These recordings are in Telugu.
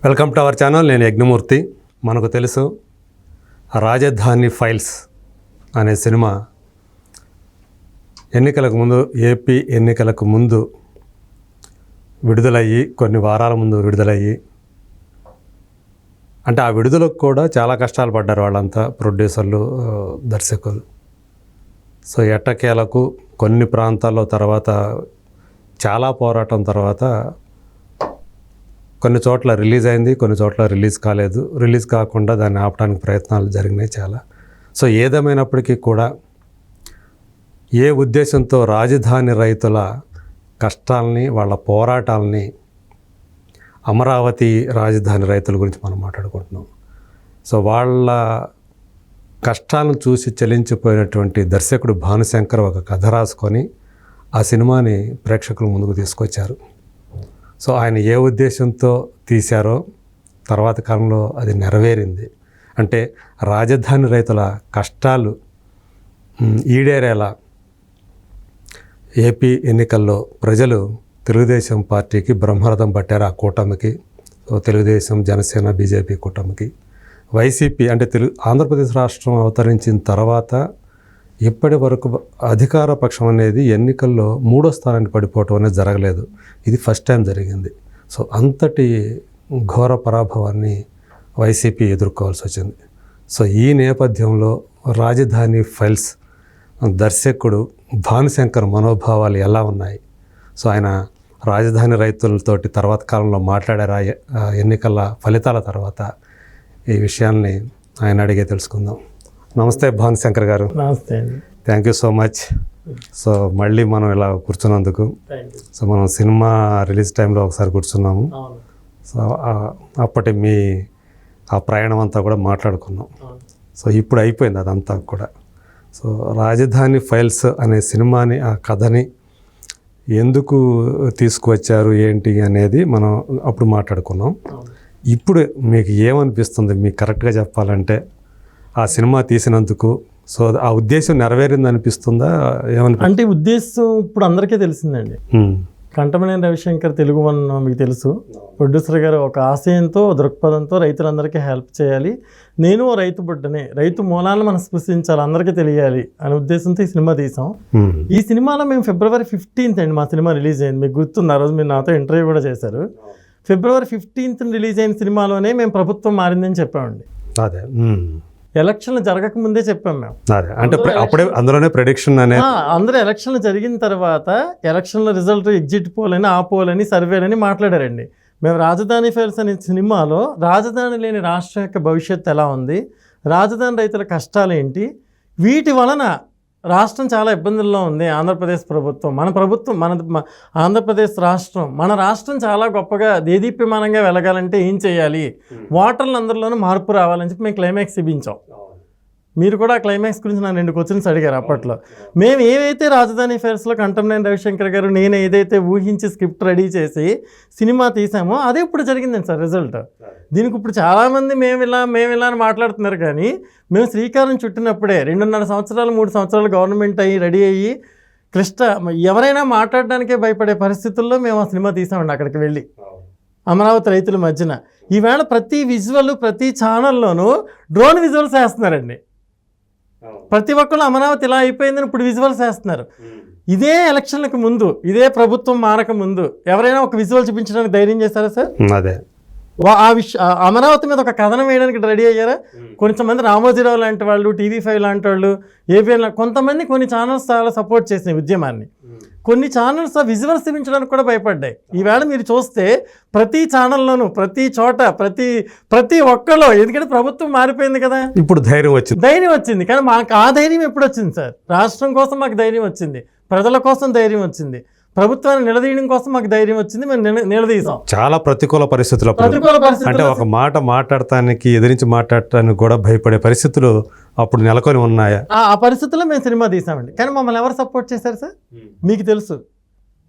Welcome to our channel. నేను యజ్ఞమూర్తి. మనకు తెలుసు రాజధాని ఫైల్స్ అనే సినిమా ఎన్నికలకు ముందు, ఏపీ ఎన్నికలకు ముందు విడుదలయ్యి, కొన్ని వారాల ముందు విడుదలయ్యి, అంటే ఆ విడుదలకు కూడా చాలా కష్టాలు పడ్డారు వాళ్ళంతా, ప్రొడ్యూసర్లు, దర్శకులు. సో ఎట్టకేలకు కొన్ని ప్రాంతాల్లో తర్వాత చాలా పోరాటం తర్వాత కొన్ని చోట్ల రిలీజ్ అయింది, కొన్ని చోట్ల రిలీజ్ కాలేదు. రిలీజ్ కాకుండా దాన్ని ఆపడానికి ప్రయత్నాలు జరిగినాయి చాలా. సో ఏదేమైనప్పటికీ కూడా ఏ ఉద్దేశంతో రాజధాని రైతుల కష్టాలని, వాళ్ళ పోరాటాలని, అమరావతి రాజధాని రైతుల గురించి మనం మాట్లాడుకుంటున్నాం. సో వాళ్ళ కష్టాలను చూసి చలించిపోయినటువంటి దర్శకుడు భానుశంకర్ ఒక కథ రాసుకొని ఆ సినిమాని ప్రేక్షకుల ముందుకు తీసుకొచ్చారు. సో ఆయన ఏ ఉద్దేశంతో తీశారో తర్వాత కాలంలో అది నెరవేరింది. అంటే రాజధాని రైతుల కష్టాలు ఈడేరేలా ఏపీ ఎన్నికల్లో ప్రజలు తెలుగుదేశం పార్టీకి బ్రహ్మరథం పట్టారు, ఆ కూటమికి. సో తెలుగుదేశం, జనసేన, బీజేపీ కూటమికి. వైసీపీ అంటే ఆంధ్రప్రదేశ్ రాష్ట్రం అవతరించిన తర్వాత ఇప్పటి వరకు అధికార పక్షం అనేది ఎన్నికల్లో 3వ స్థానానికి పడిపోవటం అనేది జరగలేదు. ఇది ఫస్ట్ టైం జరిగింది. సో అంతటి ఘోర పరాభవాన్ని వైసీపీ ఎదుర్కోవాల్సి వచ్చింది. సో ఈ నేపథ్యంలో రాజధాని ఫైల్స్ దర్శకుడు భానుశంకర్ మనోభావాలు ఎలా ఉన్నాయి, సో ఆయన రాజధాని రైతులతోటి తర్వాత కాలంలో మాట్లాడారు ఎన్నికల ఫలితాల తర్వాత, ఈ విషయాల్ని ఆయన అడిగే తెలుసుకుందాం. నమస్తే భానుశంకర్ గారు. నమస్తే అండి. Thank you so much. So మళ్ళీ మనం ఇలా కూర్చున్నందుకు. సో మనం సినిమా రిలీజ్ టైంలో ఒకసారి కూర్చున్నాము. సో అప్పటి మీ ఆ ప్రయాణం అంతా కూడా మాట్లాడుకున్నాం. సో ఇప్పుడు అయిపోయింది అదంతా కూడా. సో రాజధాని ఫైల్స్ అనే సినిమాని, ఆ కథని ఎందుకు తీసుకువచ్చారు ఏంటి అనేది మనం అప్పుడు మాట్లాడుకున్నాం. ఇప్పుడు మీకు ఏమనిపిస్తుంది, మీకు కరెక్ట్గా చెప్పాలంటే ఆ సినిమా తీసినందుకు? సో ఆ ఉద్దేశం నెరవేరింది అనిపిస్తుందా? అంటే ఉద్దేశం ఇప్పుడు అందరికీ తెలిసిందండి. కంటమనేని రవిశంకర్ తెలుగు వన్ మీకు తెలుసు, ప్రొడ్యూసర్ గారు ఒక ఆశయంతో, దృక్పథంతో రైతులందరికీ హెల్ప్ చేయాలి, నేను రైతు బిడ్డనే, రైతు మూలాలను మనం స్పృశించాలి, అందరికీ తెలియాలి అనే ఉద్దేశంతో ఈ సినిమా తీసాం. ఈ సినిమాలో మేము February 15th అండి మా సినిమా రిలీజ్ అయింది. మీకు గుర్తుంది, ఆ రోజు మీరు నాతో ఇంటర్వ్యూ కూడా చేశారు. February 15th రిలీజ్ అయిన సినిమాలోనే మేము ప్రభుత్వం మారిందని చెప్పామండి. అదే ఎలక్షన్లు జరగకముందే చెప్పాం మేము. అంటే అప్పుడే అందులోనే ప్రెడిక్షన్ అనేది. అందరూ ఎలక్షన్లు జరిగిన తర్వాత ఎలక్షన్ల రిజల్ట్, ఎగ్జిట్ పోల్ అని, ఆ పోల్ అని, సర్వేలని మాట్లాడారండి. మేము రాజధాని ఫైల్స్ అనే సినిమాలో రాజధాని లేని రాష్ట్రం యొక్క భవిష్యత్తు ఎలా ఉంది, రాజధాని రైతుల కష్టాలు ఏంటి, వీటి వలన రాష్ట్రం చాలా ఇబ్బందుల్లో ఉంది, ఆంధ్రప్రదేశ్ ప్రభుత్వం, మన ప్రభుత్వం, ఆంధ్రప్రదేశ్ రాష్ట్రం, మన రాష్ట్రం చాలా గొప్పగా దేదీప్యమానంగా వెలగాలంటే ఏం చేయాలి, ఓటర్లు అందరిలోనూ మార్పు రావాలని చెప్పి మేము క్లైమాక్స్ చూపించాం. మీరు కూడా ఆ క్లైమాక్స్ గురించి నన్ను 2 క్వశ్చన్స్ అడిగారు అప్పట్లో. మేము ఏవైతే రాజధాని ఫైల్స్లో కంటమనేని రవిశంకర్ గారు, నేను ఏదైతే ఊహించి స్క్రిప్ట్ రెడీ చేసి సినిమా తీసామో అదే ఇప్పుడు జరిగిందండి సార్ రిజల్ట్. దీనికి ఇప్పుడు చాలామంది మేము ఇలా అని మాట్లాడుతున్నారు, కానీ మేము శ్రీకారం చుట్టినప్పుడే 2.5 సంవత్సరాలు 3 సంవత్సరాలు గవర్నమెంట్ అయ్యి రెడీ అయ్యి ఎవరైనా మాట్లాడడానికే భయపడే పరిస్థితుల్లో మేము ఆ సినిమా తీసామండి. అక్కడికి వెళ్ళి అమరావతి రైతుల మధ్యన ఈవేళ ప్రతి విజువల్, ప్రతి ఛానల్లోనూ డ్రోన్ విజువల్స్ వేస్తున్నారండి. ప్రతి ఒక్కళ్ళు అమరావతి ఇలా అయిపోయిందని ఇప్పుడు విజువల్స్ వేస్తున్నారు. ఇదే ఎలక్షన్లకు ముందు, ఇదే ప్రభుత్వం మారక ముందు ఎవరైనా ఒక విజువల్ చూపించడానికి ధైర్యం చేస్తారా సార్? అదే అమరావతి మీద ఒక కథనం వేయడానికి రెడీ అయ్యారా? కొంతమంది రామోజీరావు లాంటి వాళ్ళు, TV5 లాంటి వాళ్ళు, ఏబిఎన్, కొంతమంది కొన్ని ఛానల్స్ చాలా సపోర్ట్ చేసినాయి ఉద్యమాన్ని. కొన్ని ఛానల్స్ ఆ విజువల్స్ చూపించడానికి కూడా భయపడ్డాయి. ఈవేళ మీరు చూస్తే ప్రతి ఛానల్లోనూ, ప్రతి చోట, ప్రతి ఒక్కళ్ళు, ఎందుకంటే ప్రభుత్వం మారిపోయింది కదా, ఇప్పుడు ధైర్యం వచ్చింది. కానీ మాకు ఆ ధైర్యం ఎప్పుడు వచ్చింది సార్? రాష్ట్రం కోసం మాకు ధైర్యం వచ్చింది, ప్రజల కోసం ధైర్యం వచ్చింది, ప్రభుత్వాన్ని నిలదీయడం కోసం మాకు ధైర్యం వచ్చింది, మేము నిలదీసాం. చాలా ప్రతికూల పరిస్థితులు, అంటే ఒక మాట మాట్లాడటానికి, ఎదిరించి మాట్లాడటానికి కూడా భయపడే పరిస్థితులు అప్పుడు నెలకొని ఉన్నాయా? ఆ పరిస్థితుల్లో మేము సినిమా తీసామండి. కానీ మమ్మల్ని ఎవరు సపోర్ట్ చేశారు సార్? మీకు తెలుసు,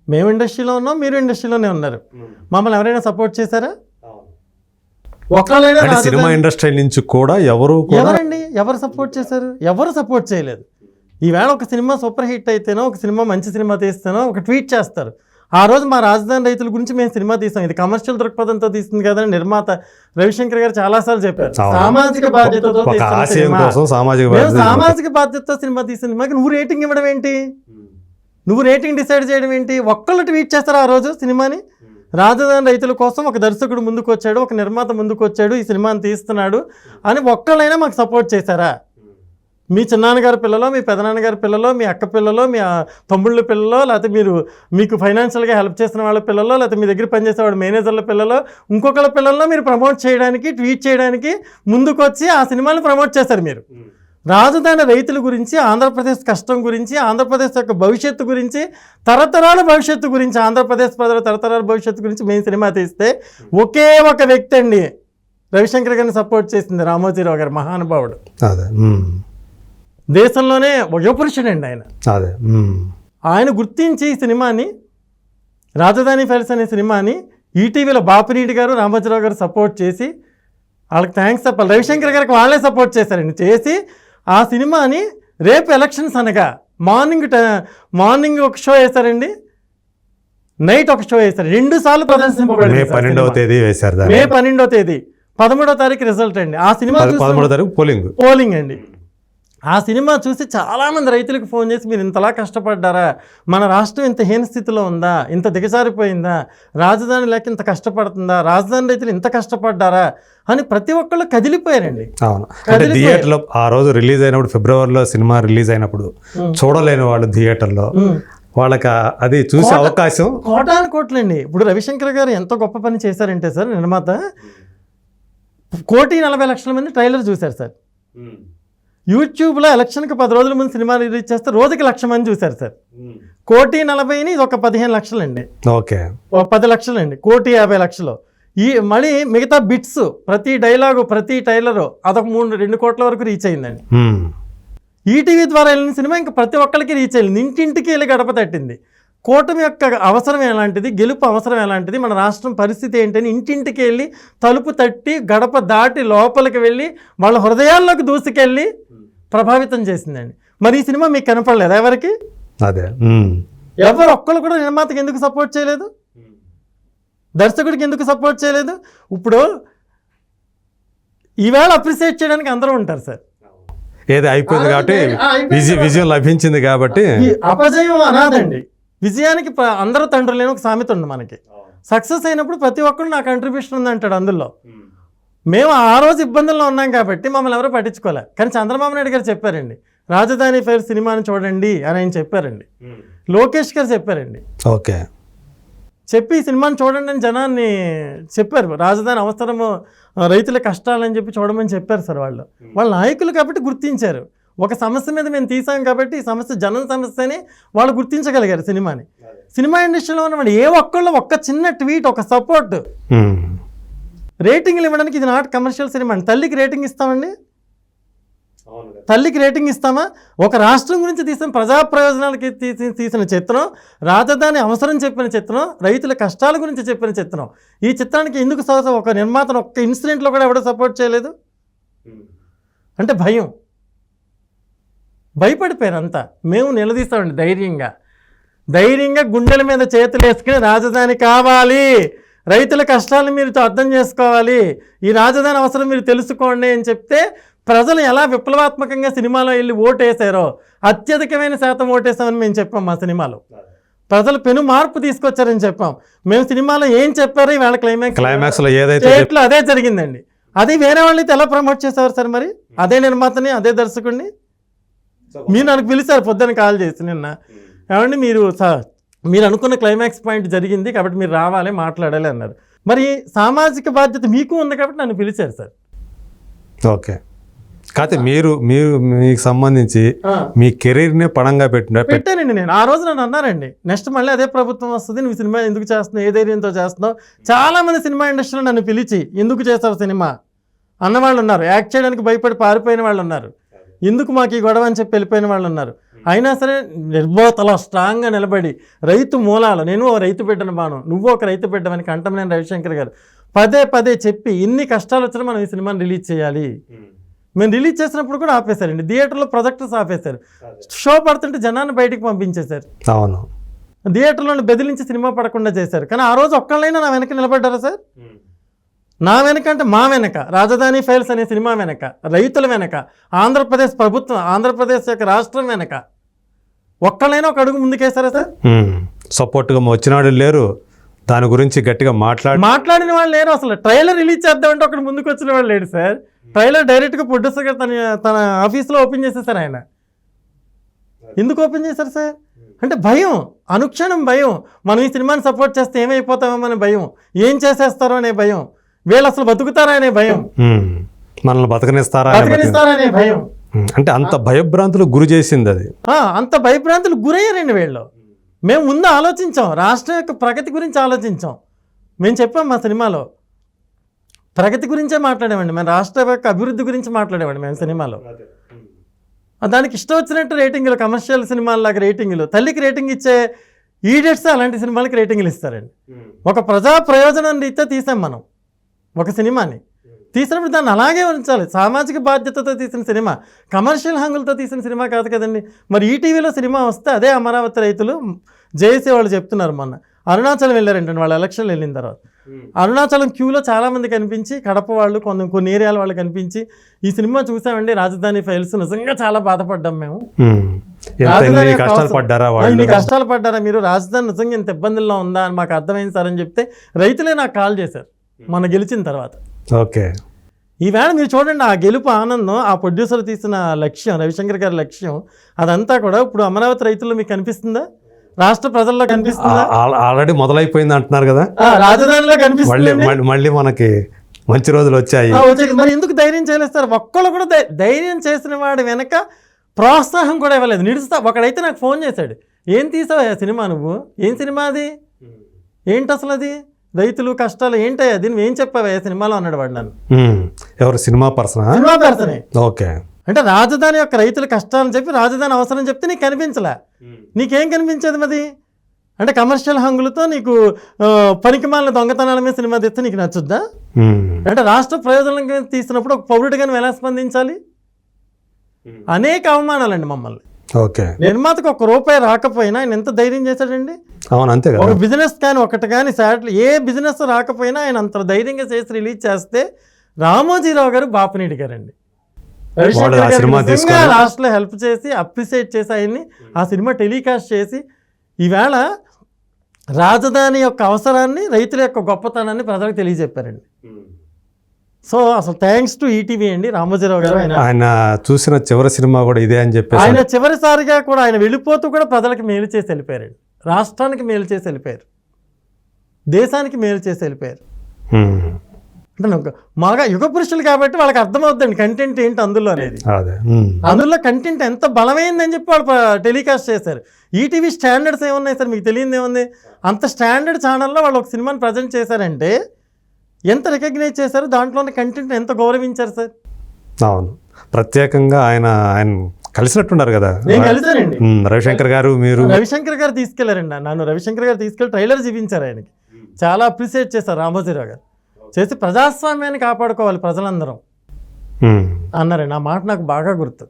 మేము ఇండస్ట్రీలో ఉన్నాం, మీరు ఇండస్ట్రీలోనే ఉన్నారు. మమ్మల్ని ఎవరైనా సపోర్ట్ చేశారా? ఒకళ్ళైనా సినిమా ఇండస్ట్రీ నుంచి కూడా ఎవరు సపోర్ట్ చేశారు? ఎవరు సపోర్ట్ చేయలేదు. ఈవేళ ఒక సినిమా సూపర్ హిట్ అయితేనో, ఒక సినిమా మంచి సినిమా తీస్తేనో ఒక ట్వీట్ చేస్తారు, ఆ రోజు మా రాజధాని రైతుల గురించి మేము సినిమా తీసాం, ఇది కమర్షియల్ దృక్పథంతో తీస్తుంది కదని నిర్మాత రవిశంకర్ గారు చాలాసార్లు చెప్పారు. సామాజిక బాధ్యతతో ఒక తీస్తున్న ఆశయం సినిమా. కోసం సామాజిక మేము బాధ్యత. సామాజిక బాధ్యతతో సినిమా తీసిన సినిమాకి నువ్వు రేటింగ్ ఇవ్వడం ఏంటి? నువ్వు రేటింగ్ డిసైడ్ చేయడం ఏంటి? ఒక్కళ్ళు ట్వీట్ చేస్తారు ఆ రోజు సినిమాని. రాజధాని రైతుల కోసం ఒక దర్శకుడు ముందుకు వచ్చాడు, ఒక నిర్మాత ముందుకు వచ్చాడు, ఈ సినిమాని తీస్తున్నాడు అని ఒక్కళ్ళైనా మాకు సపోర్ట్ చేశారా? మీ చిన్నాన్నగారి పిల్లలో, మీ పెదనాన్నగారి పిల్లలో, మీ అక్క పిల్లలో, మీ తమ్ముళ్ళ పిల్లలో, లేకపోతే మీకు ఫైనాన్షియల్గా హెల్ప్ చేసిన వాళ్ళ పిల్లలో, లేకపోతే మీ దగ్గర పనిచేసేవాడు మేనేజర్ల పిల్లలో, ఇంకొకళ్ళ పిల్లల్లో మీరు ప్రమోట్ చేయడానికి, ట్వీట్ చేయడానికి ముందుకు వచ్చి ఆ సినిమాని ప్రమోట్ చేశారు మీరు. రాజధాని రైతుల గురించి, ఆంధ్రప్రదేశ్ కష్టం గురించి, ఆంధ్రప్రదేశ్ యొక్క భవిష్యత్తు గురించి, తరతరాల భవిష్యత్తు గురించి, ఆంధ్రప్రదేశ్ ప్రజల తరతరాల భవిష్యత్తు గురించి మేము సినిమా తీస్తే ఒకే ఒక వ్యక్తి అండి రవిశంకర్ గారిని సపోర్ట్ చేసింది, రామోజీరావు గారు, మహానుభావుడు. అదే దేశంలోనే యుగపురుషుడండి ఆయన. అదే ఆయన గుర్తించి ఈ సినిమాని, రాజధాని ఫైల్స్ అనే సినిమాని ఈటీవీలో బాపినీటి గారు, రామోజీరావు గారు సపోర్ట్ చేసి వాళ్ళకి థ్యాంక్స్ చెప్పాలి. రవిశంకర్ గారికి వాళ్ళే సపోర్ట్ చేశారండి. చేసి ఆ సినిమాని రేపు ఎలక్షన్స్ అనగా మార్నింగ్ ఒక షో వేశారండి, నైట్ ఒక షో వేశారు. 2 సార్లు ప్రదర్శింపబడింది. మే 12వ తేదీ వేశారు. మే 12వ తేదీ, 13వ తారీఖు రిజల్ట్ అండి. ఆ సినిమా 13వ తారీఖు పోలింగ్ అండి. ఆ సినిమా చూసి చాలామంది రైతులకు ఫోన్ చేసి మీరు ఇంతలా కష్టపడ్డారా, మన రాష్ట్రం ఇంత హీన స్థితిలో ఉందా, ఇంత దిగజారిపోయిందా, రాజధాని లేక ఇంత కష్టపడుతుందా, రాజధాని రైతులు ఇంత కష్టపడ్డారా అని ప్రతి ఒక్కళ్ళు కదిలిపోయారండి. అవును, అంటే థియేటర్లో ఆ రోజు రిలీజ్ అయినప్పుడు, ఫిబ్రవరిలో సినిమా రిలీజ్ అయినప్పుడు చూడలేని వాళ్ళు థియేటర్లో వాళ్ళకి అది చూసే అవకాశం కోటాను కోట్లండి. ఇప్పుడు రవిశంకర్ గారు ఎంత గొప్ప పని చేశారంటే సార్, నిర్మాత 1,40,00,000 మంది ట్రైలర్ చూశారు సార్. యూట్యూబ్లో ఎలక్షన్కి 10 రోజుల ముందు సినిమా రిలీజ్ చేస్తే రోజుకి 1,00,000 మంది చూశారు సార్. 1,40,00,000ని ఇది ఒక 15 లక్షలండి. ఓకే, 10 లక్షలండి, 1,50,00,000. ఈ మళ్ళీ మిగతా బిట్స్, ప్రతి డైలాగు, ప్రతి టైలరు అదొక 2 కోట్ల వరకు రీచ్ అయిందండి. ఈటీవీ ద్వారా వెళ్ళిన సినిమా ఇంకా ప్రతి ఒక్కరికి రీచ్ అయింది. ఇంటింటికి వెళ్ళి గడప తట్టింది. కూటమి యొక్క అవసరం ఎలాంటిది, గెలుపు అవసరం ఎలాంటిది, మన రాష్ట్రం పరిస్థితి ఏంటని ఇంటింటికి వెళ్ళి తలుపు తట్టి గడప దాటి లోపలికి వెళ్ళి వాళ్ళ హృదయాల్లోకి దూసుకెళ్ళి ప్రభావితం చేసిందండి. మరి ఈ సినిమా మీకు కనపడలేదు ఎవరికి? అదే ఎవరు ఒక్కళ్ళు కూడా నిర్మాతకి ఎందుకు సపోర్ట్ చేయలేదు, దర్శకుడికి ఎందుకు సపోర్ట్ చేయలేదు? ఇప్పుడు ఈవేళ అప్రిషియేట్ చేయడానికి అందరూ ఉంటారు సార్. ఏది అయిపోయింది కాబట్టి, విజయం లభించింది కాబట్టి. అపజయం అనాదండి, విజయానికి అందరూ తండ్రులేని ఒక సామెత ఉంది మనకి. సక్సెస్ అయినప్పుడు ప్రతి ఒక్కరు నా కంట్రిబ్యూషన్ ఉంది అంటాడు. అందులో మేము ఆ రోజు ఇబ్బందుల్లో ఉన్నాం కాబట్టి మమ్మల్ని ఎవరో పట్టించుకోలే. కానీ చంద్రబాబు నాయుడు గారు చెప్పారండి, రాజధాని ఫైర్ సినిమాని చూడండి అని ఆయన చెప్పారండి. లోకేష్ గారు చెప్పారండి. ఓకే, చెప్పి ఈ సినిమాని చూడండి అని జనాన్ని చెప్పారు. రాజధాని అవసరము, రైతుల కష్టాలని చెప్పి చూడమని చెప్పారు సార్. వాళ్ళ నాయకులు కాబట్టి గుర్తించారు. ఒక సమస్య మీద మేము తీసాం కాబట్టి ఈ సమస్య జనం సమస్య అని వాళ్ళు గుర్తించగలిగారు సినిమాని. సినిమా ఇండస్ట్రీలో ఉన్నవాడు ఏ ఒక్కళ్ళు ఒక్క చిన్న ట్వీట్, ఒక సపోర్ట్, రేటింగ్లు ఇవ్వడానికి ఇది నాట్ కమర్షియల్ సినిమా అండి. తల్లికి రేటింగ్ ఇస్తామండి? తల్లికి రేటింగ్ ఇస్తామా? ఒక రాష్ట్రం గురించి తీసిన, ప్రజా ప్రయోజనాలకి తీసిన చిత్రం, రాజధాని అవసరం చెప్పిన చిత్రం, రైతుల కష్టాల గురించి చెప్పిన చిత్రం. ఈ చిత్రానికి ఎందుకు ఒక నిర్మాతను ఒక్క ఇన్సిడెంట్లో కూడా ఎవడో సపోర్ట్ చేయలేదు అంటే భయం, భయపడిపోయారు అంతా. మేము నిలదీస్తామండి ధైర్యంగా గుండెల మీద చేతులు వేసుకుని రాజధాని కావాలి, రైతుల కష్టాలను మీరు అర్థం చేసుకోవాలి, ఈ రాజధాని అవసరం మీరు తెలుసుకోండి అని చెప్తే ప్రజలు ఎలా విప్లవాత్మకంగా సినిమాలో వెళ్ళి ఓటేశారో, అత్యధికమైన శాతం ఓటేసామని మేము చెప్పాం. మా సినిమాలో ప్రజలు పెను మార్పు తీసుకొచ్చారని చెప్పాం. మేము సినిమాలో ఏం చెప్పారో ఇవాళ క్లైమాక్స్లో అదే జరిగిందండి. అది వేరే వాళ్ళైతే ఎలా ప్రమోట్ చేసేవారు సార్? మరి అదే నిర్మాతని, అదే దర్శకుడిని మీరు నాకు పిలిచారు పొద్దున్న కాల్ చేసి నిన్న, ఏమండి మీరు అనుకున్న క్లైమాక్స్ పాయింట్ జరిగింది కాబట్టి మీరు రావాలి, మాట్లాడాలి అన్నారు. మరి సామాజిక బాధ్యత మీకు ఉంది కాబట్టి నన్ను పిలిచారు సార్. ఓకే, కాకపోతే మీకు సంబంధించి మీ కెరీర్నే పణంగా పెట్టానండి నేను. ఆ రోజు నన్ను అన్నారండి, నెక్స్ట్ మళ్ళీ అదే ప్రభుత్వం వస్తుంది, నువ్వు సినిమా ఎందుకు చేస్తున్నావు, ఏ ధైర్యంతో చేస్తున్నావు. చాలామంది సినిమా ఇండస్ట్రీలో నన్ను పిలిచి ఎందుకు చేస్తావు సినిమా అన్నవాళ్ళు ఉన్నారు, యాక్ట్ చేయడానికి భయపడి పారిపోయిన వాళ్ళు ఉన్నారు, ఎందుకు మాకు ఈ గొడవ అని చెప్పి వెళ్ళిపోయిన వాళ్ళు ఉన్నారు. అయినా సరే నిర్భోతలో స్ట్రాంగ్గా నిలబడి రైతు మూలాలు, నేను ఓ రైతు బిడ్డను బాను, నువ్వు ఒక రైతు బిడ్డవని కంటమనేని రవిశంకర్ గారు పదే చెప్పి ఇన్ని కష్టాలు వచ్చినా మనం ఈ సినిమాని రిలీజ్ చేయాలి. మేము రిలీజ్ చేసినప్పుడు కూడా ఆపేశారండి, థియేటర్లో ప్రొజెక్టర్స్ ఆపేశారు, షో పడుతుంటే జనాన్ని బయటికి పంపించేశారు. అవును, థియేటర్లో బెదిరించి సినిమా పడకుండా చేశారు. కానీ ఆ రోజు ఒక్కళ్ళైనా నా వెనక నిలబడ్డారా సార్? నా వెనక అంటే మా వెనక, రాజధాని ఫైల్స్ అనే సినిమా వెనక, రైతుల వెనక, ఆంధ్రప్రదేశ్ ప్రభుత్వం, ఆంధ్రప్రదేశ్ యొక్క రాష్ట్రం వెనక ఒక్కళ్ళైనా ఒక అడుగు ముందుకేస్తారా సార్? సపోర్ట్గా వచ్చినాడు లేరు, దాని గురించి గట్టిగా మాట్లాడిన వాళ్ళు లేరు. అసలు ట్రైలర్ రిలీజ్ చేద్దామంటే ఒకటి ముందుకు వచ్చిన వాళ్ళు లేడు సార్. ట్రైలర్ డైరెక్ట్గా ప్రొడ్యూసర్ గారు తన ఆఫీస్లో ఓపెన్ చేసేసారు. ఆయన ఎందుకు ఓపెన్ చేశారు సార్? అంటే భయం, అనుక్షణం భయం. మనం ఈ సినిమాని సపోర్ట్ చేస్తే ఏమైపోతామో అనే భయం, ఏం చేసేస్తారో అనే భయం, వీళ్ళు అసలు బతుకుతారా అనే భయం, మనల్ని బతకనిస్తారా అనే భయం. అంటే అంత భయభ్రాంతులు గురి చేసింది అది. అంత భయభ్రాంతులు గురయ్యారండి వీళ్ళు. మేము ముందు ఆలోచించాం, రాష్ట్రం యొక్క ప్రగతి గురించి ఆలోచించాం. మేము చెప్పాం మా సినిమాలో ప్రగతి గురించే మాట్లాడేవాడిని, మేము రాష్ట్ర యొక్క అభివృద్ధి గురించి మాట్లాడేవాడిని మేము సినిమాలో. దానికి ఇష్టం వచ్చినట్టు రేటింగులు, కమర్షియల్ సినిమాలాగా రేటింగులు, తల్లికి రేటింగ్ ఇచ్చే ఈడియట్స్ అలాంటి సినిమాలకి రేటింగులు ఇస్తారండి. ఒక ప్రజా ప్రయోజనం రీత్యా తీసాం మనం ఒక సినిమాని. తీసినప్పుడు దాన్ని అలాగే ఉంచాలి. సామాజిక బాధ్యతతో తీసిన సినిమా, కమర్షియల్ హంగులతో తీసిన సినిమా కాదు కదండి. మరి ఈటీవీలో సినిమా వస్తే అదే అమరావతి రైతులు జేఏసీ వాళ్ళు చెప్తున్నారు, మొన్న అరుణాచలం వెళ్ళారంటే వాళ్ళు ఎలక్షన్లు వెళ్ళిన తర్వాత అరుణాచలం క్యూలో చాలామంది కనిపించి, కడప వాళ్ళు, కొన్ని ఏరియాల వాళ్ళు కనిపించి ఈ సినిమా చూసామండి రాజధాని ఫైల్స్, నిజంగా చాలా బాధపడ్డాం మేము. కష్టాలు పడ్డారా మీరు, రాజధాని నిజంగా ఇంత ఇబ్బందుల్లో ఉందా అని మాకు అర్థమైంది సార్ అని చెప్తే రైతులే నాకు కాల్ చేశారు మన గెలిచిన తర్వాత. ఓకే, ఈవేళ మీరు చూడండి ఆ గెలుపు ఆనందం, ఆ ప్రొడ్యూసర్ తీసిన లక్ష్యం, రవిశంకర్ గారి లక్ష్యం, అదంతా కూడా ఇప్పుడు అమరావతి రైతుల్లో మీకు కనిపిస్తుందా? రాష్ట్ర ప్రజల్లో కనిపిస్తుందా? ఆల్రెడీ మొదలైపోయింది అంటున్నారు కదా, రాజధానిలో కనిపిస్తుంది. మళ్ళీ మనకి మంచి రోజులు వచ్చాయి. మరి ఎందుకు ధైర్యం చేయలేస్తారు? ఒక్కళ్ళు కూడా ధైర్యం చేసిన వాడి వెనక ప్రోత్సాహం కూడా ఇవ్వలేదు. నిడుస్తా ఒకడైతే నాకు ఫోన్ చేశాడు, ఏం తీసావా సినిమా నువ్వు, ఏం సినిమా అది, ఏంటి అసలు అది, రైతులు కష్టాలు ఏంటయ్యా, దీన్ని ఏం చెప్పావా సినిమాలో అన్నాడు వాడు నన్ను. ఎవరు? సినిమా పర్సనే. ఓకే, అంటే రాజధాని యొక్క రైతుల కష్టాలని చెప్పి, రాజధాని అవసరం చెప్తే నీకు కనిపించలే, నీకేం కనిపించేది మరి? అంటే కమర్షియల్ హంగులతో నీకు పనికిమాలిన దొంగతనాల మీద సినిమా తెస్తే నీకు నచ్చుద్దా? అంటే రాష్ట్ర ప్రయోజనం తీసినప్పుడు ఒక పౌరుడిగా నువ్వు ఎలా స్పందించాలి? అనేక అవమానాలండి మమ్మల్ని. ఓకే, నిర్మాతకు ₹1 రాకపోయినా ఆయన ఎంత ధైర్యం చేశాడండి. అవును, అంతే కదా. ఒక బిజినెస్ కానీ ఒకటి కానీ శాటిల్ ఏ బిజినెస్ రాకపోయినా ఆయన అంత ధైర్యంగా చేసి రిలీజ్ చేస్తే, రామోజీరావు గారు, బాపినీడి గారండి లాస్ట్లో హెల్ప్ చేసి, అప్రిషియేట్ చేసి ఆయన్ని ఆ సినిమా టెలికాస్ట్ చేసి, ఈవేళ రాజధాని యొక్క అవసరాన్ని, రైతుల యొక్క గొప్పతనాన్ని ప్రజలకు తెలియజెప్పారండి. సో అసలు థ్యాంక్స్ టు ఈటీవీ అండి, రామోజీరావు గారు. ఆయన చూసిన చివరి సినిమా కూడా ఇదే అని చెప్పి, ఆయన చివరిసారిగా కూడా ఆయన వెళ్ళిపోతూ కూడా ప్రజలకు మేలు చేసి వెళ్ళిపోయారండి, రాష్ట్రానికి మేలు చేసి వెళ్ళిపోయారు, దేశానికి మేలు చేసి వెళ్ళిపోయారు. అంటే మాగా యుగ పురుషులు కాబట్టి వాళ్ళకి అర్థమవుతుందండి కంటెంట్ ఏంటి అందులో అనేది. అందులో కంటెంట్ ఎంత బలమైందని చెప్పి వాళ్ళు టెలికాస్ట్ చేశారు. ఈటీవీ స్టాండర్డ్స్ ఏమున్నాయి సార్ మీకు తెలియదు ఏముంది? అంత స్టాండర్డ్ ఛానల్లో వాళ్ళు ఒక సినిమాని ప్రజెంట్ చేశారంటే ఎంత రికగ్నైజ్ చేశారు, దాంట్లోని కంటెంట్ ఎంత గౌరవించారు సార్. అవును, ప్రత్యేకంగా ఆయన కలిసినట్టున్నారు కదా. నేను కలిసానండి, రవిశంకర్ గారు. మీరు రవిశంకర్ గారు తీసుకెళ్లారండి నన్ను, రవిశంకర్ గారు తీసుకెళ్ళి ట్రైలర్ చూపించారు, ఆయనకి చాలా అప్రిషియేట్ చేశారు రామోజీరావు గారు. చేసి ప్రజాస్వామ్యాన్ని కాపాడుకోవాలి ప్రజలందరం అన్నారండి. ఆ మాట నాకు బాగా గుర్తు.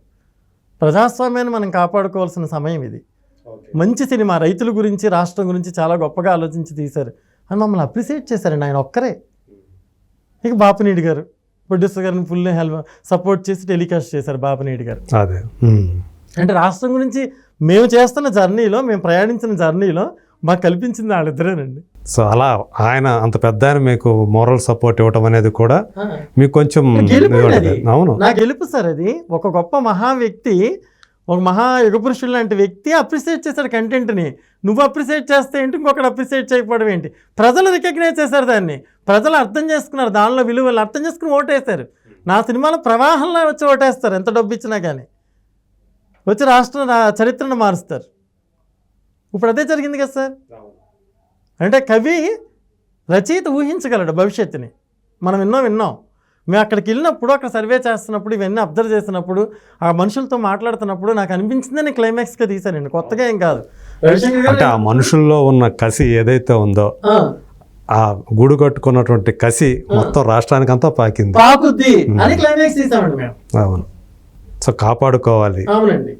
ప్రజాస్వామ్యాన్ని మనం కాపాడుకోవాల్సిన సమయం ఇది. మంచి సినిమా, రైతుల గురించి, రాష్ట్రం గురించి చాలా గొప్పగా ఆలోచించి తీశారు అని మమ్మల్ని అప్రిషియేట్ చేశారండి ఆయన ఒక్కరే. ఇక బాపినీడి గారు ప్రొడ్యూసర్ గారిని ఫుల్ సపోర్ట్ చేసి టెలికాస్ట్ చేశారు బాపినీడి గారు. అంటే రాష్ట్రం గురించి మేము చేస్తున్న జర్నీలో, మేము ప్రయాణించిన జర్నీలో మాకు కల్పించింది వాళ్ళిద్దరేనండి. సో అలా ఆయన అంత పెద్ద ఆయన మీకు మోరల్ సపోర్ట్ ఇవ్వటం అనేది కూడా మీకు కొంచెం అవును నా గెలుపు సార్. అది ఒక గొప్ప మహా వ్యక్తి, ఒక మహా యుగ పురుషుడు లాంటి వ్యక్తి అప్రిషియేట్ చేశాడు కంటెంట్ని. నువ్వు అప్రిషియేట్ చేస్తే ఏంటి, ఇంకొకటి అప్రిషియేట్ చేయకపోవడం ఏంటి? ప్రజలు రికగ్నైజ్ చేశారు దాన్ని, ప్రజలు అర్థం చేసుకున్నారు, దానిలో విలువలు అర్థం చేసుకుని ఓటేశారు. నా సినిమాలో ప్రవాహంలో వచ్చి ఓటేస్తారు, ఎంత డబ్బు ఇచ్చినా కానీ వచ్చి రాష్ట్ర చరిత్రను మారుస్తారు. ఇప్పుడు అదే జరిగింది కదా సార్. అంటే కవి, రచయిత ఊహించగలడు భవిష్యత్తుని. మనం విన్నాం. మేము అక్కడికి వెళ్ళినప్పుడు, అక్కడ సర్వే చేస్తున్నప్పుడు, ఇవన్నీ అబ్జర్వ్ చేసినప్పుడు, ఆ మనుషులతో మాట్లాడుతున్నప్పుడు నాకు అనిపించిందని క్లైమాక్స్గా తీశానండి, కొత్తగా ఏం కాదు. అంటే ఆ మనుషుల్లో ఉన్న కసి ఏదైతే ఉందో, ఆ గూడు కట్టుకున్నటువంటి కసి మొత్తం రాష్ట్రానికి అంతా పాకుద్ది అని క్లైమాక్స్ తీసామండి మేము. అవును, సో కాపాడుకోవాలి. అవునండి,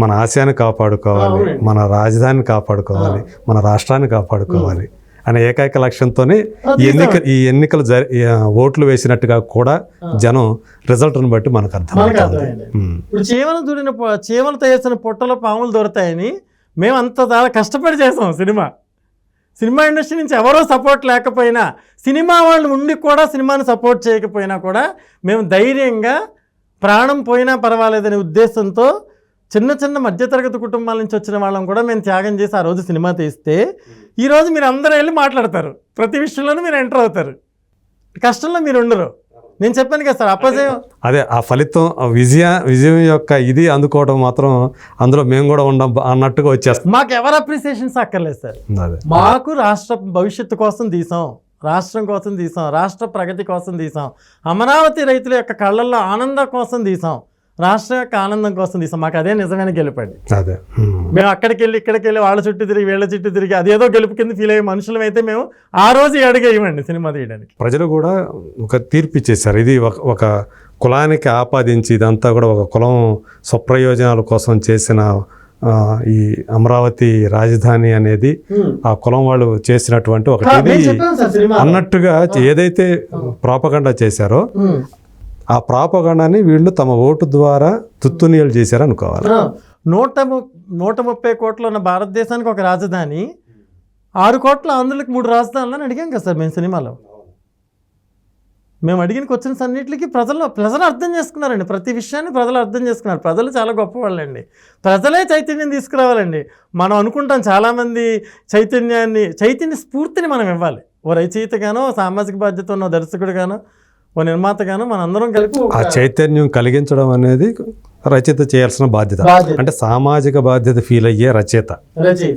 మన ఆశయాన్ని కాపాడుకోవాలి, అవునండి. మన రాజధానిని కాపాడుకోవాలి, మన రాష్ట్రాన్ని కాపాడుకోవాలి అనే ఏకైక లక్ష్యంతోనే ఈ ఎన్నికలు ఓట్లు వేసినట్టుగా కూడా జనం రిజల్ట్ను బట్టి మనకు మనకు అర్థమవుతుంది. అర్థమైంది. ఇప్పుడు చీమలతో వేసిన పొట్టలో పాములు దొరుకుతాయని మేము అంత చాలా కష్టపడి చేసాం సినిమా ఇండస్ట్రీ నుంచి ఎవరో సపోర్ట్ లేకపోయినా, సినిమా వాళ్ళు ఉండి కూడా సినిమాని సపోర్ట్ చేయకపోయినా కూడా మేము ధైర్యంగా ప్రాణం పోయినా పర్వాలేదనే ఉద్దేశంతో చిన్న చిన్న మధ్యతరగతి కుటుంబాల నుంచి వచ్చిన వాళ్ళం కూడా మేము త్యాగం చేసి ఆ రోజు సినిమా తీస్తే ఈరోజు మీరు అందరూ వెళ్ళి మాట్లాడతారు, ప్రతి విషయంలోనూ మీరు ఎంటర్ అవుతారు, కష్టంలో మీరు ఉండరు. నేను చెప్పాను కదా సార్, అపజయం అదే ఆ ఫలితం, ఆ విజయం యొక్క ఇది అందుకోవడం మాత్రం అందులో మేము కూడా ఉండం అన్నట్టుగా వచ్చేస్తాం. మాకు ఎవరు అప్రిసియేషన్స్ అక్కర్లేదు సార్. అదే మాకు రాష్ట్ర భవిష్యత్తు కోసం తీసాం, రాష్ట్రం కోసం తీసాం, రాష్ట్ర ప్రగతి కోసం తీసాం, అమరావతి రైతుల యొక్క కళ్ళల్లో ఆనందం కోసం తీసాం, రాష్ట్రం యొక్క ఆనందం కోసం తీసాం. మాకు అదే నిజమైన గెలుపండి. అదే మేము అక్కడికి వెళ్ళి ఇక్కడికి వెళ్ళి వాళ్ళ చుట్టూ తిరిగి వీళ్ళ చుట్టూ తిరిగి అదేదో గెలుపు కింద ఫీల్ అయ్యే మనుషులం అయితే మేము ఆ రోజు అడిగేయమండి సినిమా తీయడానికి. ప్రజలు కూడా ఒక తీర్పు ఇచ్చేసారు. ఇది ఒక కులానికి ఆపాదించి ఇదంతా కూడా ఒక కులం స్వప్రయోజనాల కోసం చేసిన ఈ అమరావతి రాజధాని అనేది ఆ కులం వాళ్ళు చేసినటువంటి ఒక ఇది అన్నట్టుగా ఏదైతే ప్రాపగండా చేశారో ఆ ప్రాపగండాని వీళ్ళు తమ ఓటు ద్వారా తుత్తునీయలు చేశారు అనుకోవాలి. 130 కోట్ల ఉన్న భారతదేశానికి ఒక రాజధాని, 6 కోట్ల ఆంధ్రులకు 3 రాజధానులు అని అడిగాం కదా సార్ మేము సినిమాలో. మేము అడిగిన క్వశ్చన్స్ అన్నింటికి ప్రజలు అర్థం చేసుకున్నారండి. ప్రతి విషయాన్ని ప్రజలు అర్థం చేసుకున్నారు. ప్రజలు చాలా గొప్పవాళ్ళండి. ప్రజలే చైతన్యం తీసుకురావాలండి. మనం అనుకుంటాం చాలామంది చైతన్య స్ఫూర్తిని మనం ఇవ్వాలి. ఓ రచయితగానో, సామాజిక బాధ్యత ఉన్న దర్శకుడుగానో, ఓ నిర్మాతగానో మనందరం కలిపి ఆ చైతన్యం కలిగించడం అనేది రచయిత చేయాల్సిన బాధ్యత. అంటే సామాజిక బాధ్యత ఫీల్ అయ్యే రచయిత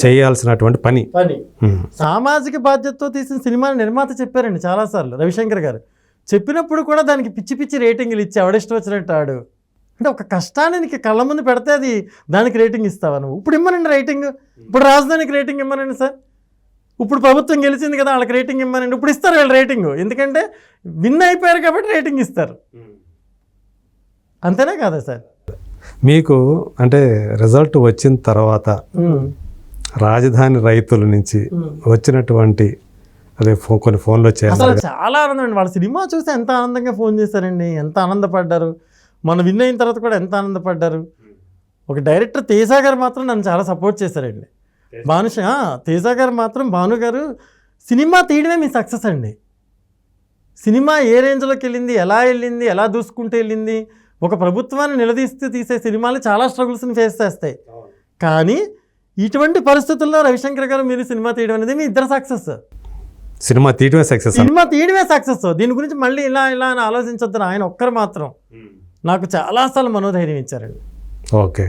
చేయాల్సినటువంటి పని. సామాజిక బాధ్యతతో తీసిన సినిమాని నిర్మాత చెప్పారండి చాలాసార్లు. రవిశంకర్ గారు చెప్పినప్పుడు కూడా దానికి పిచ్చి పిచ్చి రేటింగ్లు ఇచ్చి ఎవడిష్టం వచ్చినట్టు ఆడు. అంటే ఒక కష్టాన్ని నీకు కళ్ళ ముందు పెడితే అది దానికి రేటింగ్ ఇస్తావా నువ్వు? ఇప్పుడు ఇమ్మనండి రేటింగ్. ఇప్పుడు రాజధానికి రేటింగ్ ఇమ్మనండి సార్. ఇప్పుడు ప్రభుత్వం గెలిచింది కదా, వాళ్ళకి రేటింగ్ ఇమ్మనండి. ఇప్పుడు ఇస్తారు వీళ్ళు రేటింగ్, ఎందుకంటే విన్ అయిపోయారు కాబట్టి రేటింగ్ ఇస్తారు. అంతేనా కాదా సార్? మీకు అంటే రిజల్ట్ వచ్చిన తర్వాత రాజధాని రైతుల నుంచి వచ్చినటువంటి అదే కొన్ని ఫోన్లు వచ్చాయి. అసలు చాలా ఆనందం అండి. వాళ్ళ సినిమా చూసి ఎంత ఆనందంగా ఫోన్ చేశారండి, ఎంత ఆనందపడ్డారు. మనం విన్ అయిన తర్వాత కూడా ఎంత ఆనందపడ్డారు. ఒక డైరెక్టర్ తేజ గారు మాత్రం నన్ను చాలా సపోర్ట్ చేశారండి. తేజ గారు మాత్రం, భాను గారు సినిమా తీయడమే మీ సక్సెస్ అండి. సినిమా ఏ రేంజ్లోకి వెళ్ళింది, ఎలా దూసుకుంటూ వెళ్ళింది. ఒక ప్రభుత్వాన్ని నిలదీస్తూ తీసే సినిమాలు చాలా స్ట్రగుల్స్ని ఫేస్ చేస్తాయి. కానీ ఇటువంటి పరిస్థితుల్లో రవిశంకర్ గారు మీరు సినిమా తీయడం అనేది మీ ఇద్దరు సక్సెస్. Cinema తీయడమే success. దీని గురించి మళ్ళీ ఇలా అని ఆలోచించొద్దు. ఆయన ఒక్కరు మాత్రం నాకు చాలాసార్లు మనోధైర్యం ఇచ్చారండి. ఓకే,